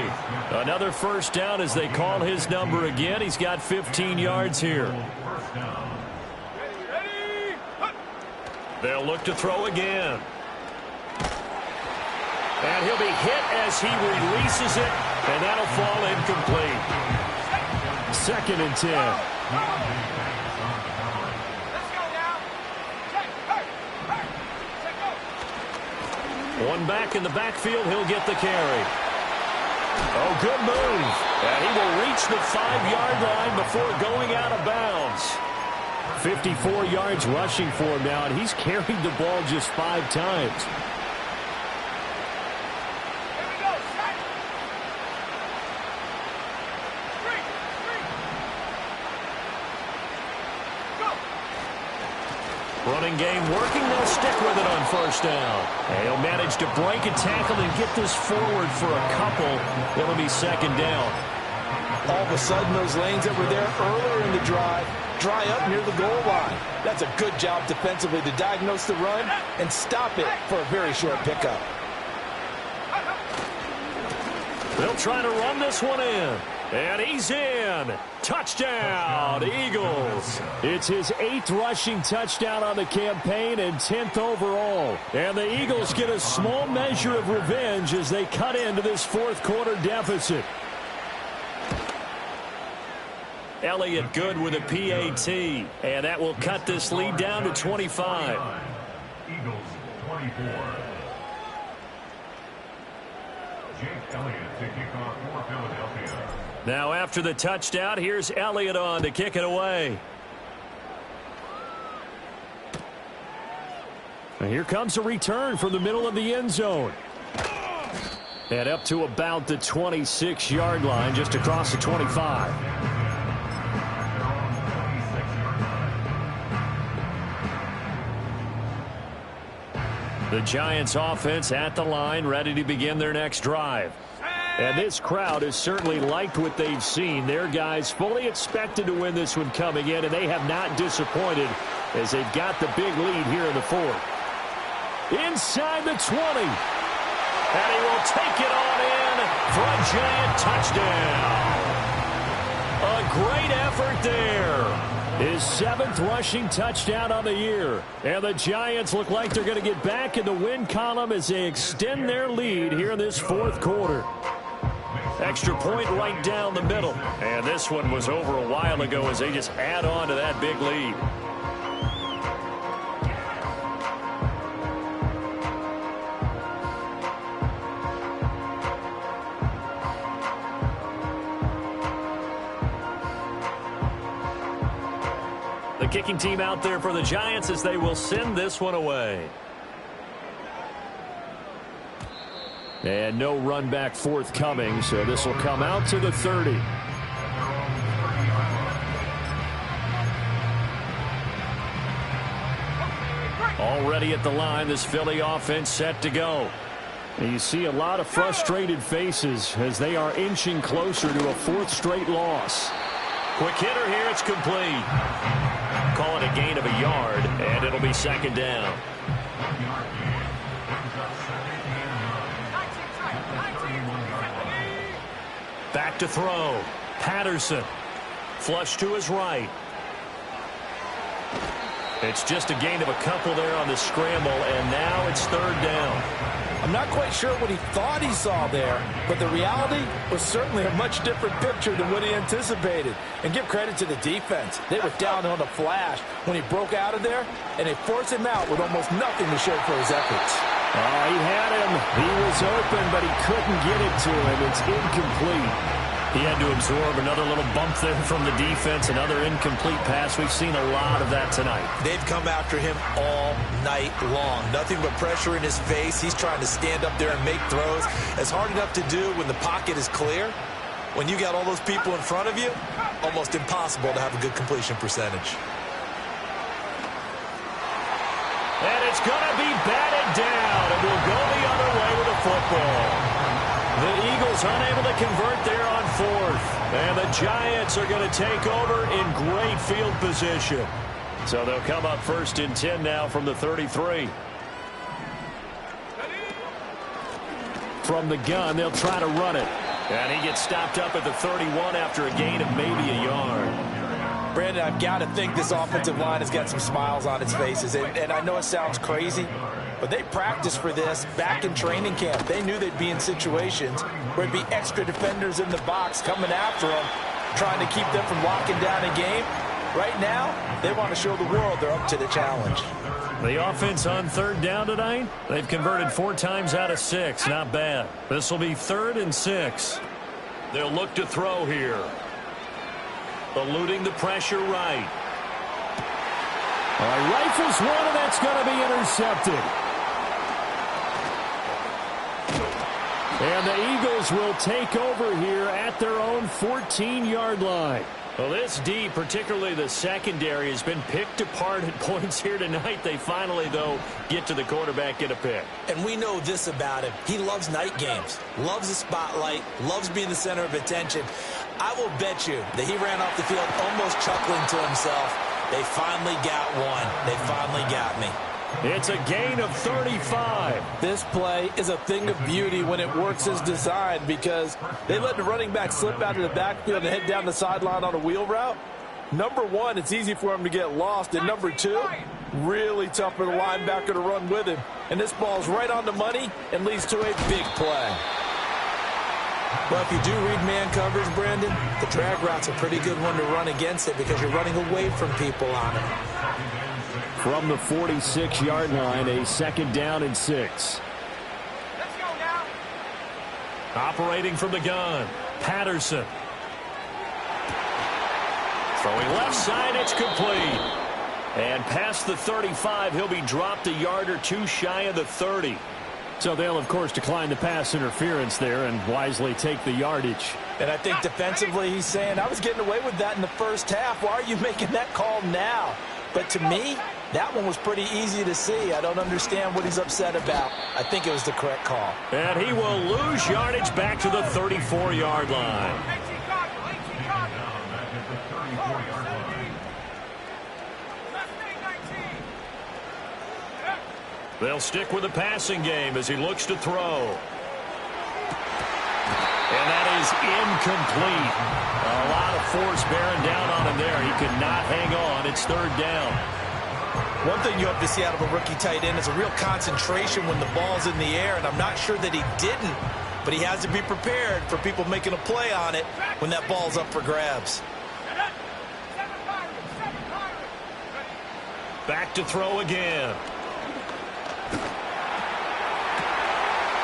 Another 1st down as they call his number again. He's got 15 yards here. Ready. They'll look to throw again. And he'll be hit as he releases it, and that'll fall incomplete. 2nd and 10. Let's go now. Check. Hey. Check go. One back in the backfield. He'll get the carry. Oh, good move. And he will reach the 5-yard line before going out of bounds. 54 yards rushing for him now, and he's carried the ball just 5 times. Here we go. Check. 3. Go. Running game working. They'll stick with it on 1st down. And he'll manage to break a tackle and get this forward for a couple. It'll be 2nd down. All of a sudden, those lanes that were there earlier in the drive dry up near the goal line. That's a good job defensively to diagnose the run and stop it for a very short pickup. They'll try to run this one in. And he's in. Touchdown, Eagles. It's his 8th rushing touchdown on the campaign and 10th overall. And the Eagles get a small measure of revenge as they cut into this 4th quarter deficit. Elliott good with a PAT. And that will cut this lead down to 25. Eagles 24. Jake Elliott to kick off for Philadelphia. Now after the touchdown, here's Elliott on to kick it away. And here comes a return from the middle of the end zone. And up to about the 26-yard line, just across the 25. The Giants offense at the line, ready to begin their next drive. And this crowd has certainly liked what they've seen. Their guys fully expected to win this one coming in, and they have not disappointed as they've got the big lead here in the fourth. Inside the 20. And he will take it on in for a giant touchdown. A great effort there. His 7th rushing touchdown on the year. And the Giants look like they're going to get back in the win column as they extend their lead here in this fourth quarter. Extra point right down the middle. And this one was over a while ago as they just add on to that big lead. The kicking team out there for the Giants as they will send this one away. And no run back forthcoming, so this will come out to the 30. Already at the line, this Philly offense set to go. And you see a lot of frustrated faces as they are inching closer to a 4th straight loss. Quick hitter here, it's complete. Call it a gain of a yard, and it'll be 2nd down. Back to throw. Patterson. Flush to his right. It's just a gain of a couple there on the scramble, and now it's 3rd down. I'm not quite sure what he thought he saw there, but the reality was certainly a much different picture than what he anticipated. And give credit to the defense. They were down on a flash when he broke out of there, and they forced him out with almost nothing to show for his efforts. Oh, he had him. He was open, but he couldn't get it to him. It's incomplete. He had to absorb another little bump there from the defense, another incomplete pass. We've seen a lot of that tonight. They've come after him all night long. Nothing but pressure in his face. He's trying to stand up there and make throws. It's hard enough to do when the pocket is clear. When you got all those people in front of you, almost impossible to have a good completion percentage. And it's going to be batted down, and we'll go the other way with the football. The Eagles unable to convert there on 4th. And the Giants are going to take over in great field position. So they'll come up 1st and 10 now from the 33. From the gun, they'll try to run it. And he gets stopped up at the 31 after a gain of maybe a yard. Brandon, I've got to think this offensive line has got some smiles on its faces. And I know it sounds crazy, but they practiced for this back in training camp. They knew they'd be in situations where there'd be extra defenders in the box coming after them, trying to keep them from locking down a game. Right now, they want to show the world they're up to the challenge. The offense on 3rd down tonight, they've converted 4 times out of 6. Not bad. This will be 3rd and 6. They'll look to throw here. Eluding the pressure right. All right, rifles one, and that's going to be intercepted. And the Eagles will take over here at their own 14-yard line. Well, this D, particularly the secondary, has been picked apart at points here tonight. They finally, though, get to the quarterback, get a pick. And we know this about him. He loves night games, loves the spotlight, loves being the center of attention. I will bet you that he ran off the field almost chuckling to himself. They finally got one. They finally got me. It's a gain of 35. This play is a thing of beauty when it works as designed because they let the running back slip out of the backfield and head down the sideline on a wheel route. Number one, it's easy for him to get lost. And number two, really tough for the linebacker to run with him. And this ball's right on the money and leads to a big play. Well, if you do read man coverage, Brandon, the drag route's a pretty good one to run against it because you're running away from people on it. From the 46-yard line, a 2nd down and 6. Let's go now. Operating from the gun, Patterson. Throwing left side, it's complete. And past the 35, he'll be dropped a yard or two shy of the 30. So they'll, of course, decline the pass interference there and wisely take the yardage. And I think defensively he's saying, I was getting away with that in the first half. Why are you making that call now? But to me, That one was pretty easy to see. I don't understand what he's upset about. I think it was the correct call. And he will lose yardage back to the 34-yard line. They'll stick with the passing game as he looks to throw. And that is incomplete. A lot of force bearing down on him there. He could not hang on. It's third down. One thing you hope to see out of a rookie tight end is a real concentration when the ball's in the air, and I'm not sure that he didn't, but he has to be prepared for people making a play on it when that ball's up for grabs. Back to throw again.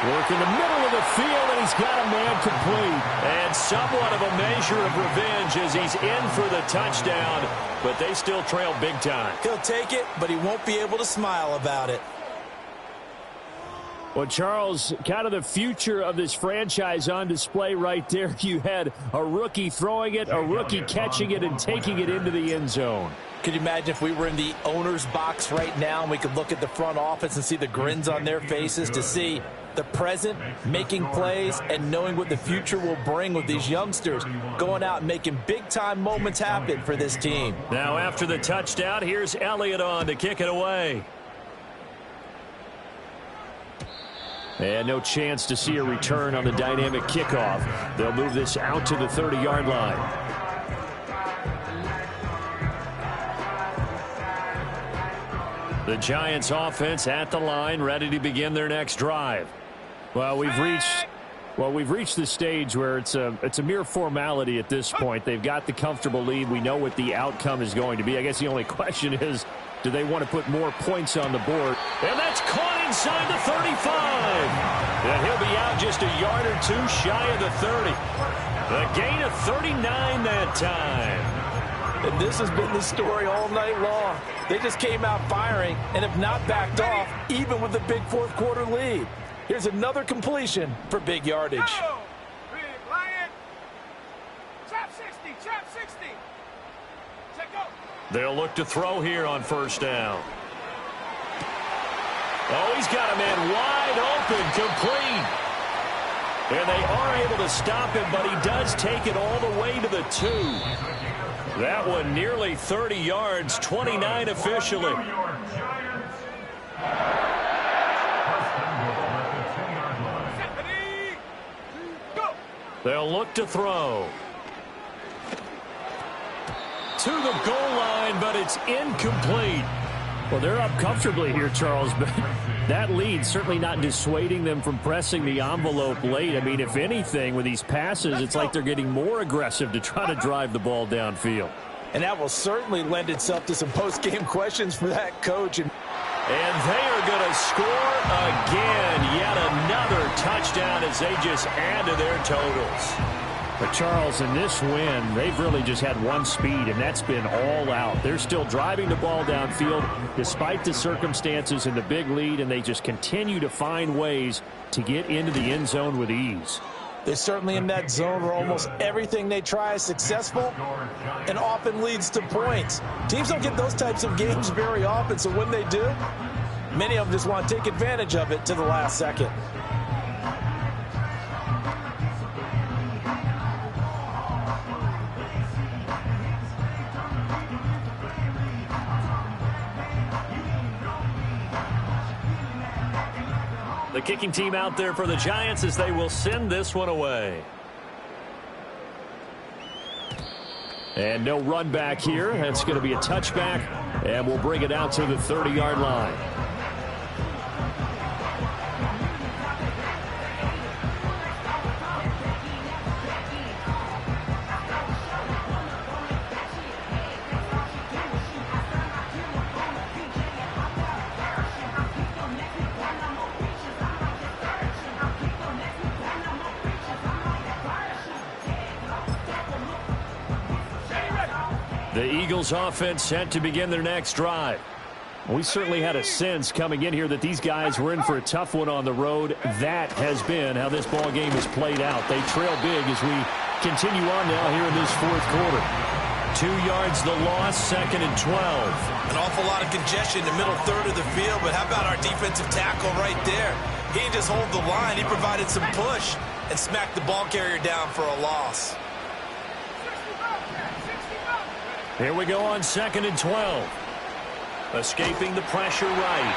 Work in the middle of the field, and he's got a man complete. And somewhat of a measure of revenge as he's in for the touchdown, but they still trail big time. He'll take it, but he won't be able to smile about it. Well, Charles, kind of the future of this franchise on display right there. You had a rookie throwing it, a rookie catching it, and taking it into the end zone. Could you imagine if we were in the owner's box right now and we could look at the front office and see the grins on their faces, to see the present making plays and knowing what the future will bring with these youngsters going out and making big-time moments happen for this team. Now after the touchdown, here's Elliott on to kick it away. And no chance to see a return on the dynamic kickoff. They'll move this out to the 30-yard line. The Giants offense at the line, ready to begin their next drive. Well, we've reached the stage where it's a mere formality at this point. They've got the comfortable lead. We know what the outcome is going to be. I guess the only question is, do they want to put more points on the board? And that's caught inside the 35. And he'll be out just a yard or two shy of the 30. A gain of 39 that time. And this has been the story all night long. They just came out firing and have not backed off, even with the big fourth quarter lead. Here's another completion for big yardage. Go! Big Lion! Trap 60, trap 60. Check go. They'll look to throw here on first down. Oh, he's got a man wide open, complete. And they are able to stop him, but he does take it all the way to the 2. That one nearly 30 yards, 29 officially. They'll look to throw. To the goal line, but it's incomplete. Well, they're up comfortably here, Charles, but that lead certainly not dissuading them from pressing the envelope late. I mean, if anything, with these passes, it's like they're getting more aggressive to try to drive the ball downfield. And that will certainly lend itself to some post-game questions for that coach. And they are going to score again. Yet another touchdown as they just add to their totals. But Charles, in this win, they've really just had one speed, and that's been all out. They're still driving the ball downfield despite the circumstances and the big lead, and they just continue to find ways to get into the end zone with ease. They're certainly in that zone where almost everything they try is successful and often leads to points. Teams don't get those types of games very often, so when they do, many of them just want to take advantage of it to the last second. The kicking team out there for the Giants as they will send this one away. And no run back here. That's going to be a touchback, and we'll bring it out to the 30-yard line. The Eagles offense set to begin their next drive. We certainly had a sense coming in here that these guys were in for a tough one on the road. That has been how this ball game has played out. They trail big as we continue on now here in this fourth quarter. 2 yards the loss, 2nd and 12. An awful lot of congestion in the middle third of the field, but how about our defensive tackle right there? He didn't just hold the line, he provided some push and smacked the ball carrier down for a loss. Here we go on 2nd and 12. Escaping the pressure right.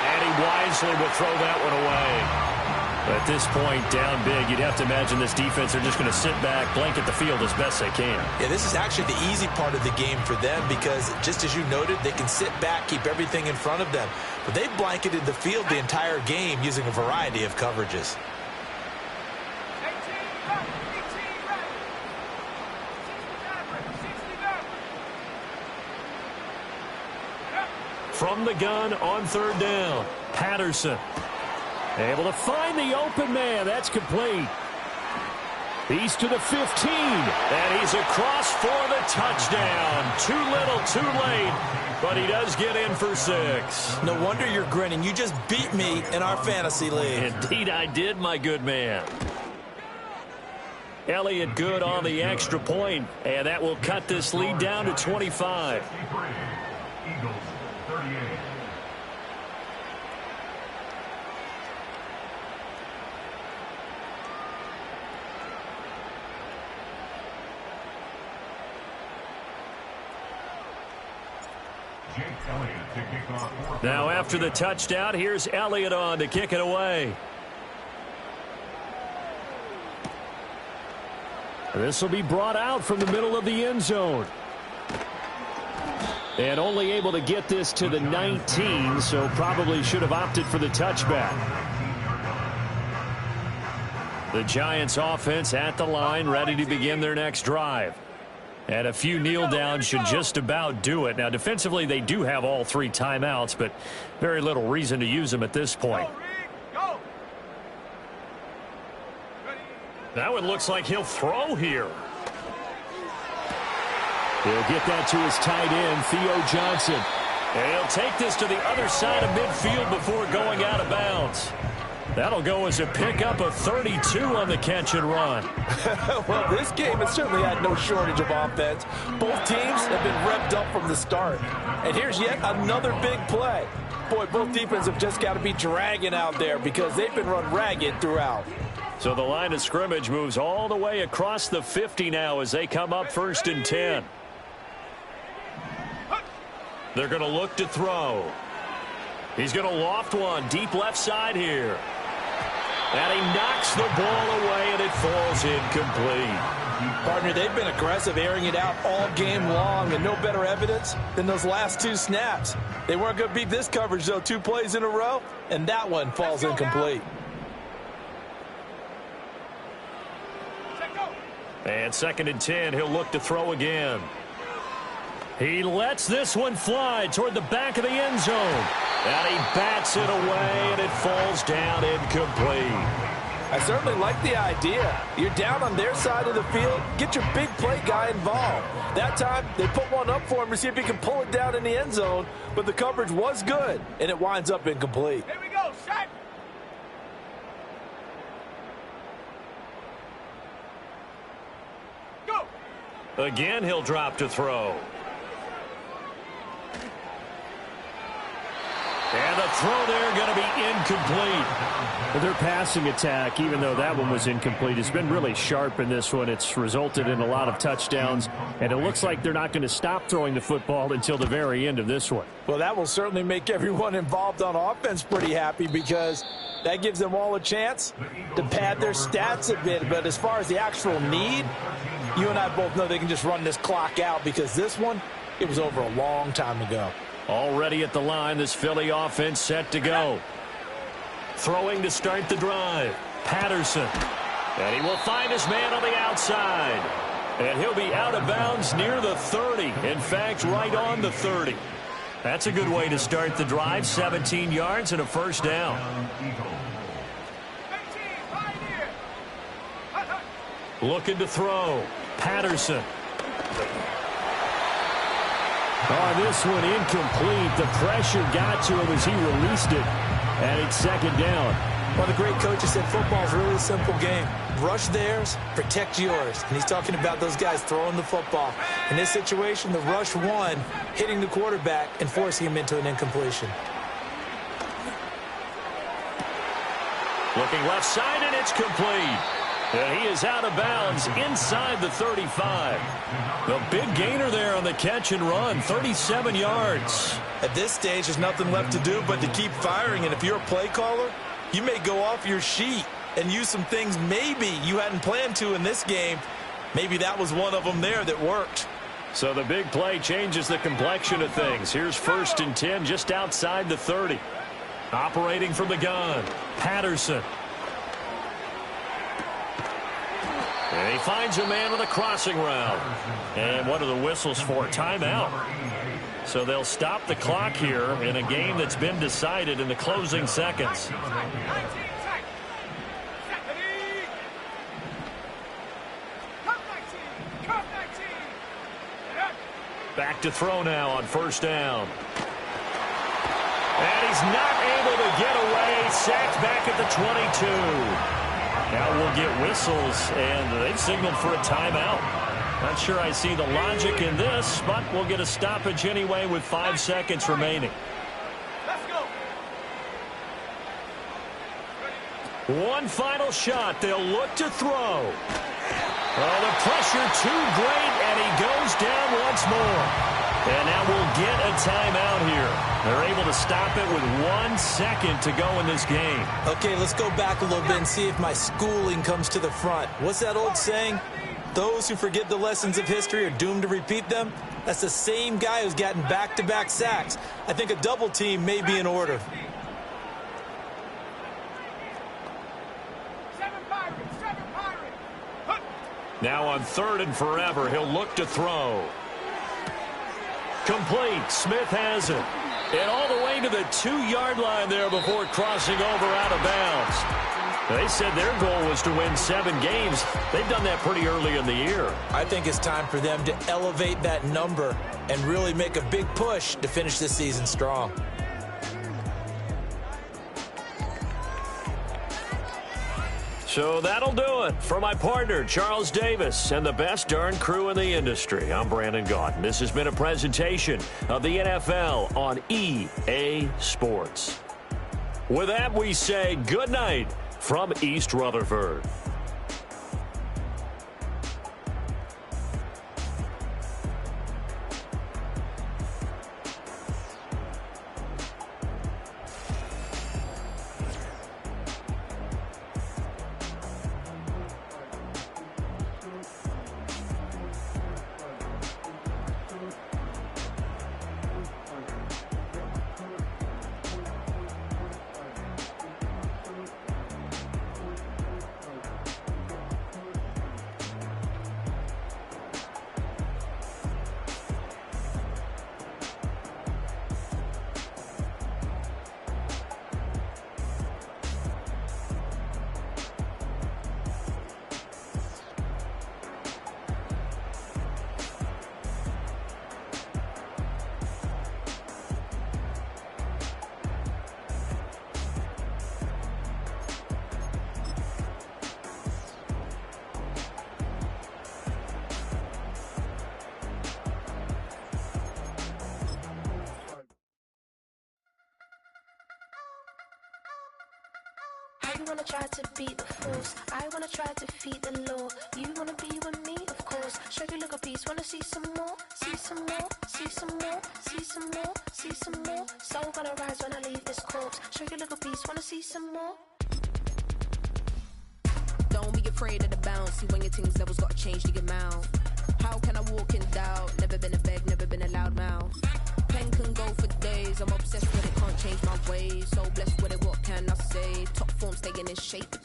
And he wisely will throw that one away. At this point, down big, you'd have to imagine this defense are just going to sit back, blanket the field as best they can. Yeah, this is actually the easy part of the game for them because, just as you noted, they can sit back, keep everything in front of them. But they've blanketed the field the entire game using a variety of coverages. From the gun on 3rd down, Patterson. Able to find the open man. That's complete. He's to the 15. And he's across for the touchdown. Too little, too late. But he does get in for 6. No wonder you're grinning. You just beat me in our fantasy league. Indeed I did, my good man. Elliott good on the extra point. And that will cut this lead down to 25. Eagles, 38. Now after the touchdown, here's Elliott on to kick it away. This will be brought out from the middle of the end zone. And only able to get this to the 19, so probably should have opted for the touchback. The Giants offense at the line, ready to begin their next drive. And a few kneel downs should just about do it. Now, defensively, they do have all 3 timeouts, but very little reason to use them at this point. That one looks like he'll throw here. He'll get that to his tight end, Theo Johnson. And he'll take this to the other side of midfield before going out of bounds. That'll go as a pickup of 32 on the catch and run. Well, this game has certainly had no shortage of offense. Both teams have been revved up from the start. And here's yet another big play. Boy, both defenses have just got to be dragging out there because they've been run ragged throughout. So the line of scrimmage moves all the way across the 50 now as they come up 1st and 10. They're going to look to throw. He's going to loft one deep left side here. And he knocks the ball away, and it falls incomplete. Partner, they've been aggressive, airing it out all game long, and no better evidence than those last 2 snaps. They weren't going to beat this coverage, though, 2 plays in a row, and that one falls incomplete. And 2nd and 10, he'll look to throw again. He lets this one fly toward the back of the end zone. And he bats it away, and it falls down incomplete. I certainly like the idea. You're down on their side of the field. Get your big play guy involved. That time, they put one up for him to see if he can pull it down in the end zone. But the coverage was good, and it winds up incomplete. Here we go, shot. Go. Again, he'll drop to throw. And the throw there going to be incomplete. Their passing attack, even though that one was incomplete, has been really sharp in this one. It's resulted in a lot of touchdowns, and it looks like they're not going to stop throwing the football until the very end of this one. Well, that will certainly make everyone involved on offense pretty happy because that gives them all a chance to pad their stats a bit. But as far as the actual need, you and I both know they can just run this clock out because this one, it was over a long time ago. Already at the line, this Philly offense set to go. Throwing to start the drive. Patterson. And he will find his man on the outside. And he'll be out of bounds near the 30. In fact, right on the 30. That's a good way to start the drive. 17 yards and a first down. Looking to throw. Patterson. On this one, incomplete. The pressure got to him as he released it. And it's second down. One of the great coaches said football is really a simple game. Rush theirs, protect yours. And he's talking about those guys throwing the football. In this situation, the rush won, hitting the quarterback and forcing him into an incompletion. Looking left side, and it's complete. And he is out of bounds inside the 35. The big gainer there on the catch and run, 37 yards. At this stage, there's nothing left to do but to keep firing. And if you're a play caller, you may go off your sheet and use some things maybe you hadn't planned to in this game. Maybe that was one of them there that worked. So the big play changes the complexion of things. Here's 1st and 10 just outside the 30. Operating from the gun, Patterson. And he finds a man with a crossing route. And what are the whistles for? Timeout. So they'll stop the clock here in a game that's been decided in the closing seconds. Back to throw now on 1st down. And he's not able to get away. Sacked back at the 22. Now we'll get whistles, and they've signaled for a timeout. Not sure I see the logic in this, but we'll get a stoppage anyway with 5 seconds remaining. Let's go. One final shot. They'll look to throw. Oh, the pressure too great, and he goes down once more. And now we'll get a timeout here. They're able to stop it with 1 second to go in this game. Okay, let's go back a little bit and see if my schooling comes to the front. What's that old saying? Those who forget the lessons of history are doomed to repeat them. That's the same guy who's gotten back-to-back sacks. I think a double team may be in order. Now on 3rd and forever, he'll look to throw. Complete. Smith has it. And all the way to the 2-yard line there before crossing over out of bounds. They said their goal was to win 7 games. They've done that pretty early in the year. I think it's time for them to elevate that number and really make a big push to finish this season strong. So that'll do it for my partner, Charles Davis, and the best darn crew in the industry. I'm Brandon Gotti. This has been a presentation of the NFL on EA Sports. With that, we say good night from East Rutherford. You wanna try to beat the force, I wanna try to defeat the law. You wanna be with me, of course. Show you look a piece, wanna see some more, see some more, see some more, see some more, see some more. Soul gonna rise when I leave this corpse. Show you look a piece, wanna see some more. Don't be afraid of the bounce. See when your things levels gotta change to your mouth. How can I walk in doubt? Never been a beg, never been a loud mouth. Pen can go for days. I'm obsessed with it, can't change my ways. So blessed with it, what can I say? Top form staying in shape.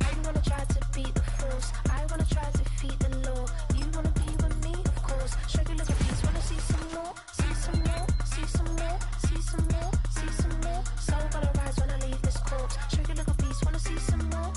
You wanna try to beat the force, I wanna try to defeat the law. You wanna be with me, of course. Show you look a piece, wanna see some more, see some more, see some more, see some more, see some more. Soul gonna rise when I leave this corpse. Show you look a piece, wanna see some more.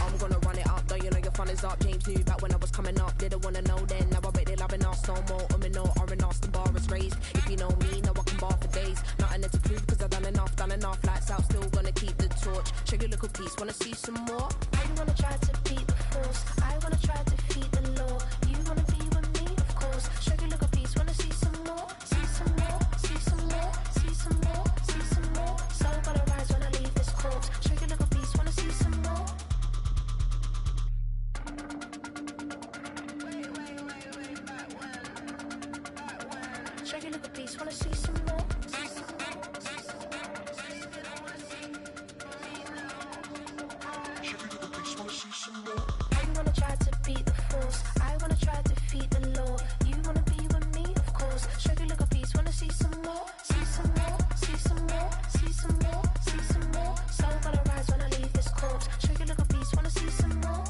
I'm gonna run it up, though you know your fun is Hands up, James knew back when I was coming up. Didn't wanna know then, now I bet they loving us no more. No, R&R's the bar is raised. If you know me, now I can bar for days. Nothing there to prove, cause I've done enough. Lights out, still gonna keep the torch. Check your little piece, wanna see some more? I wanna try to beat the force. I wanna try to defeat the law. You wanna be with me, of course. Check your little piece, wanna see some more? See some more, see some more, see some more, see some more. So gonna rise when I leave this corpse. Check your little piece, wanna see some more? Check your little piece, wanna see some more? I wanna try to beat the force. I wanna try to defeat the law. You wanna be with me, of course. Check your little piece, wanna see some more? See some more, see some more, see some more, see some more. So gonna rise when I leave this corpse. Check your little piece, wanna see some more?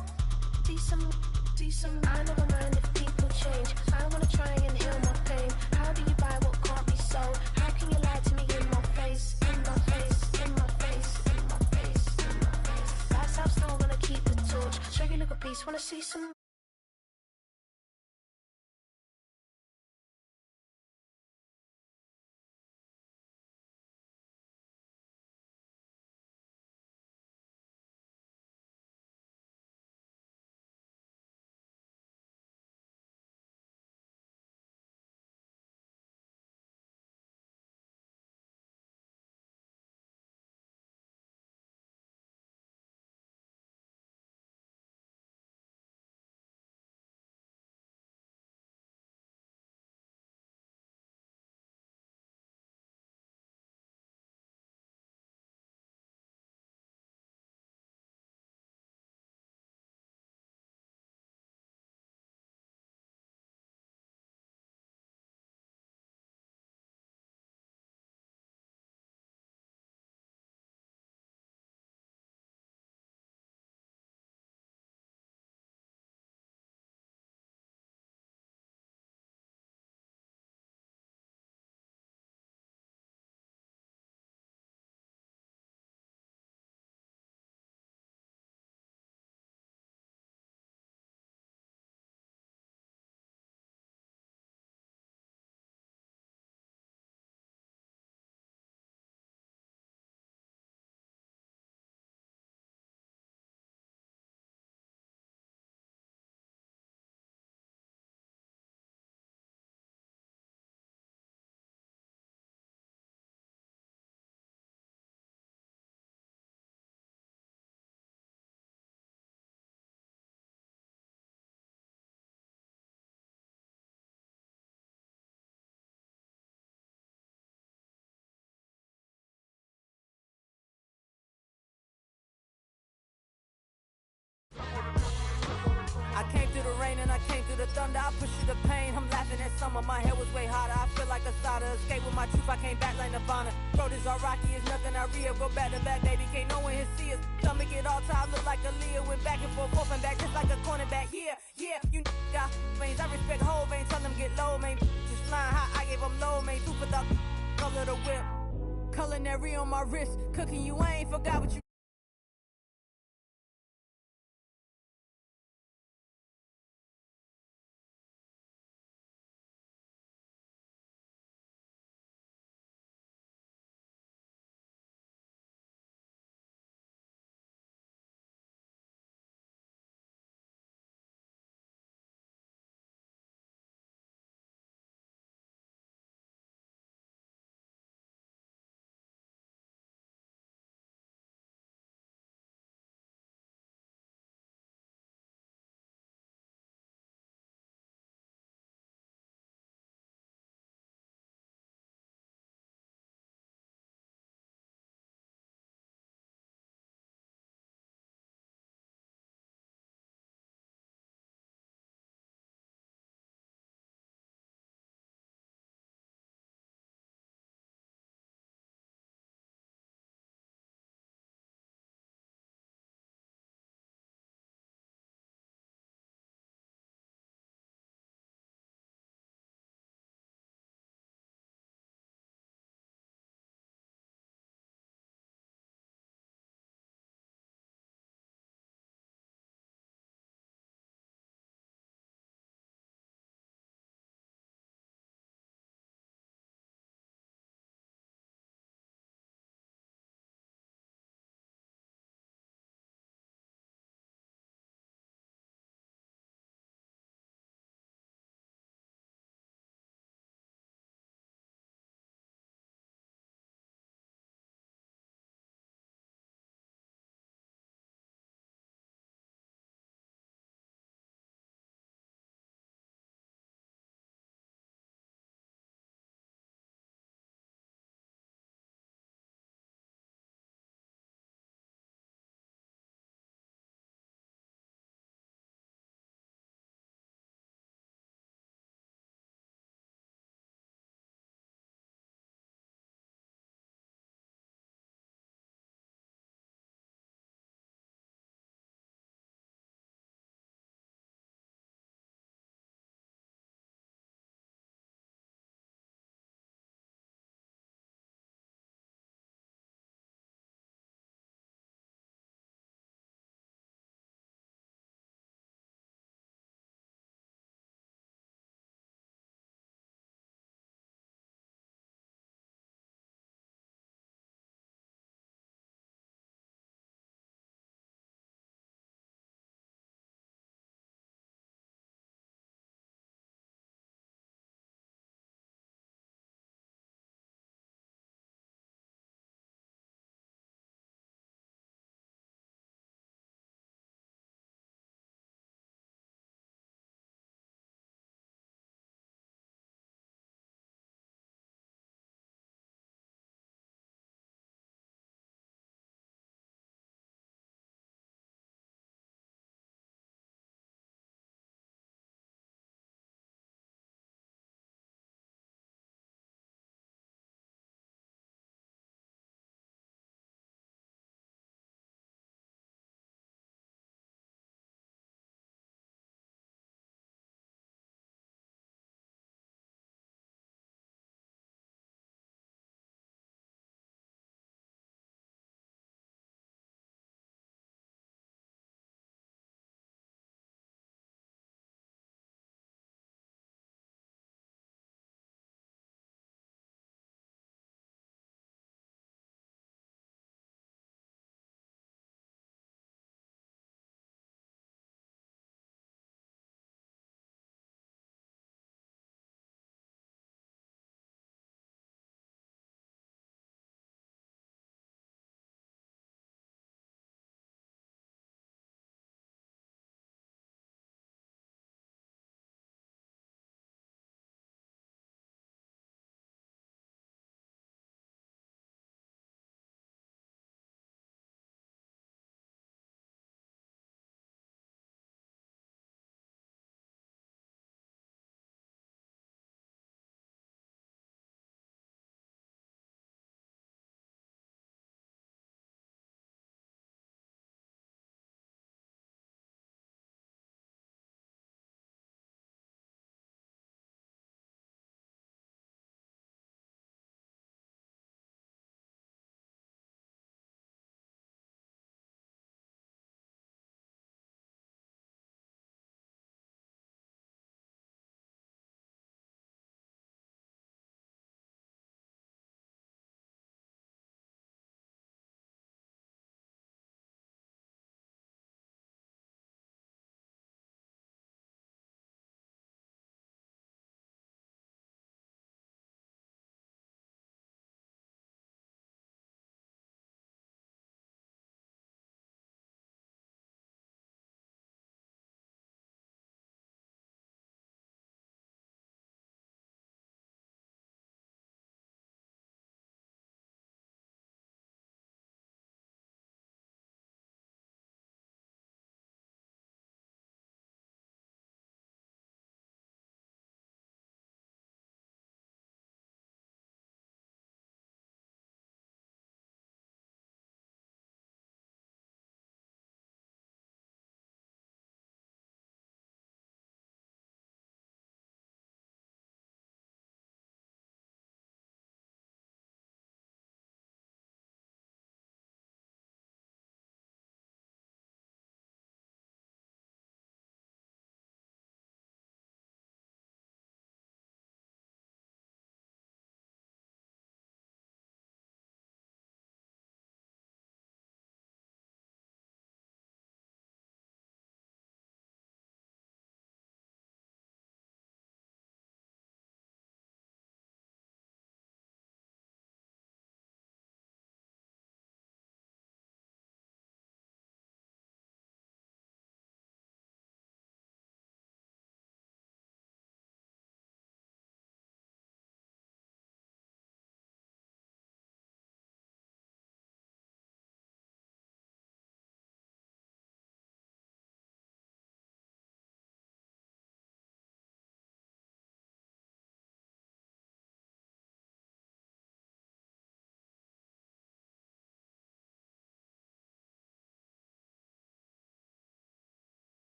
See some, see some. I never mind if people change. I wanna try and heal my pain. How do you buy what can't be sold? How can you lie to me in my face? In my face, in my face, in my face, in my face. That's how still gonna keep the torch. Check your little piece, wanna see some? I came through the rain and I came through the thunder. I pushed through the pain. I'm laughing at summer. My hair was way hotter. I feel like a solder. Escape with my truth. I came back like Nirvana. Road is all rocky. It's nothing I real. Go back to back, baby. Can't no one here see us. Stomach it all time. Look like a Leah. Went back and forth and back just like a cornerback. Yeah, yeah. You got veins. I respect whole veins. Tell them get low, man. Just flying high. I gave them low, man. Two for the color of the whip. Culinary on my wrist. Cooking you. I ain't forgot what you.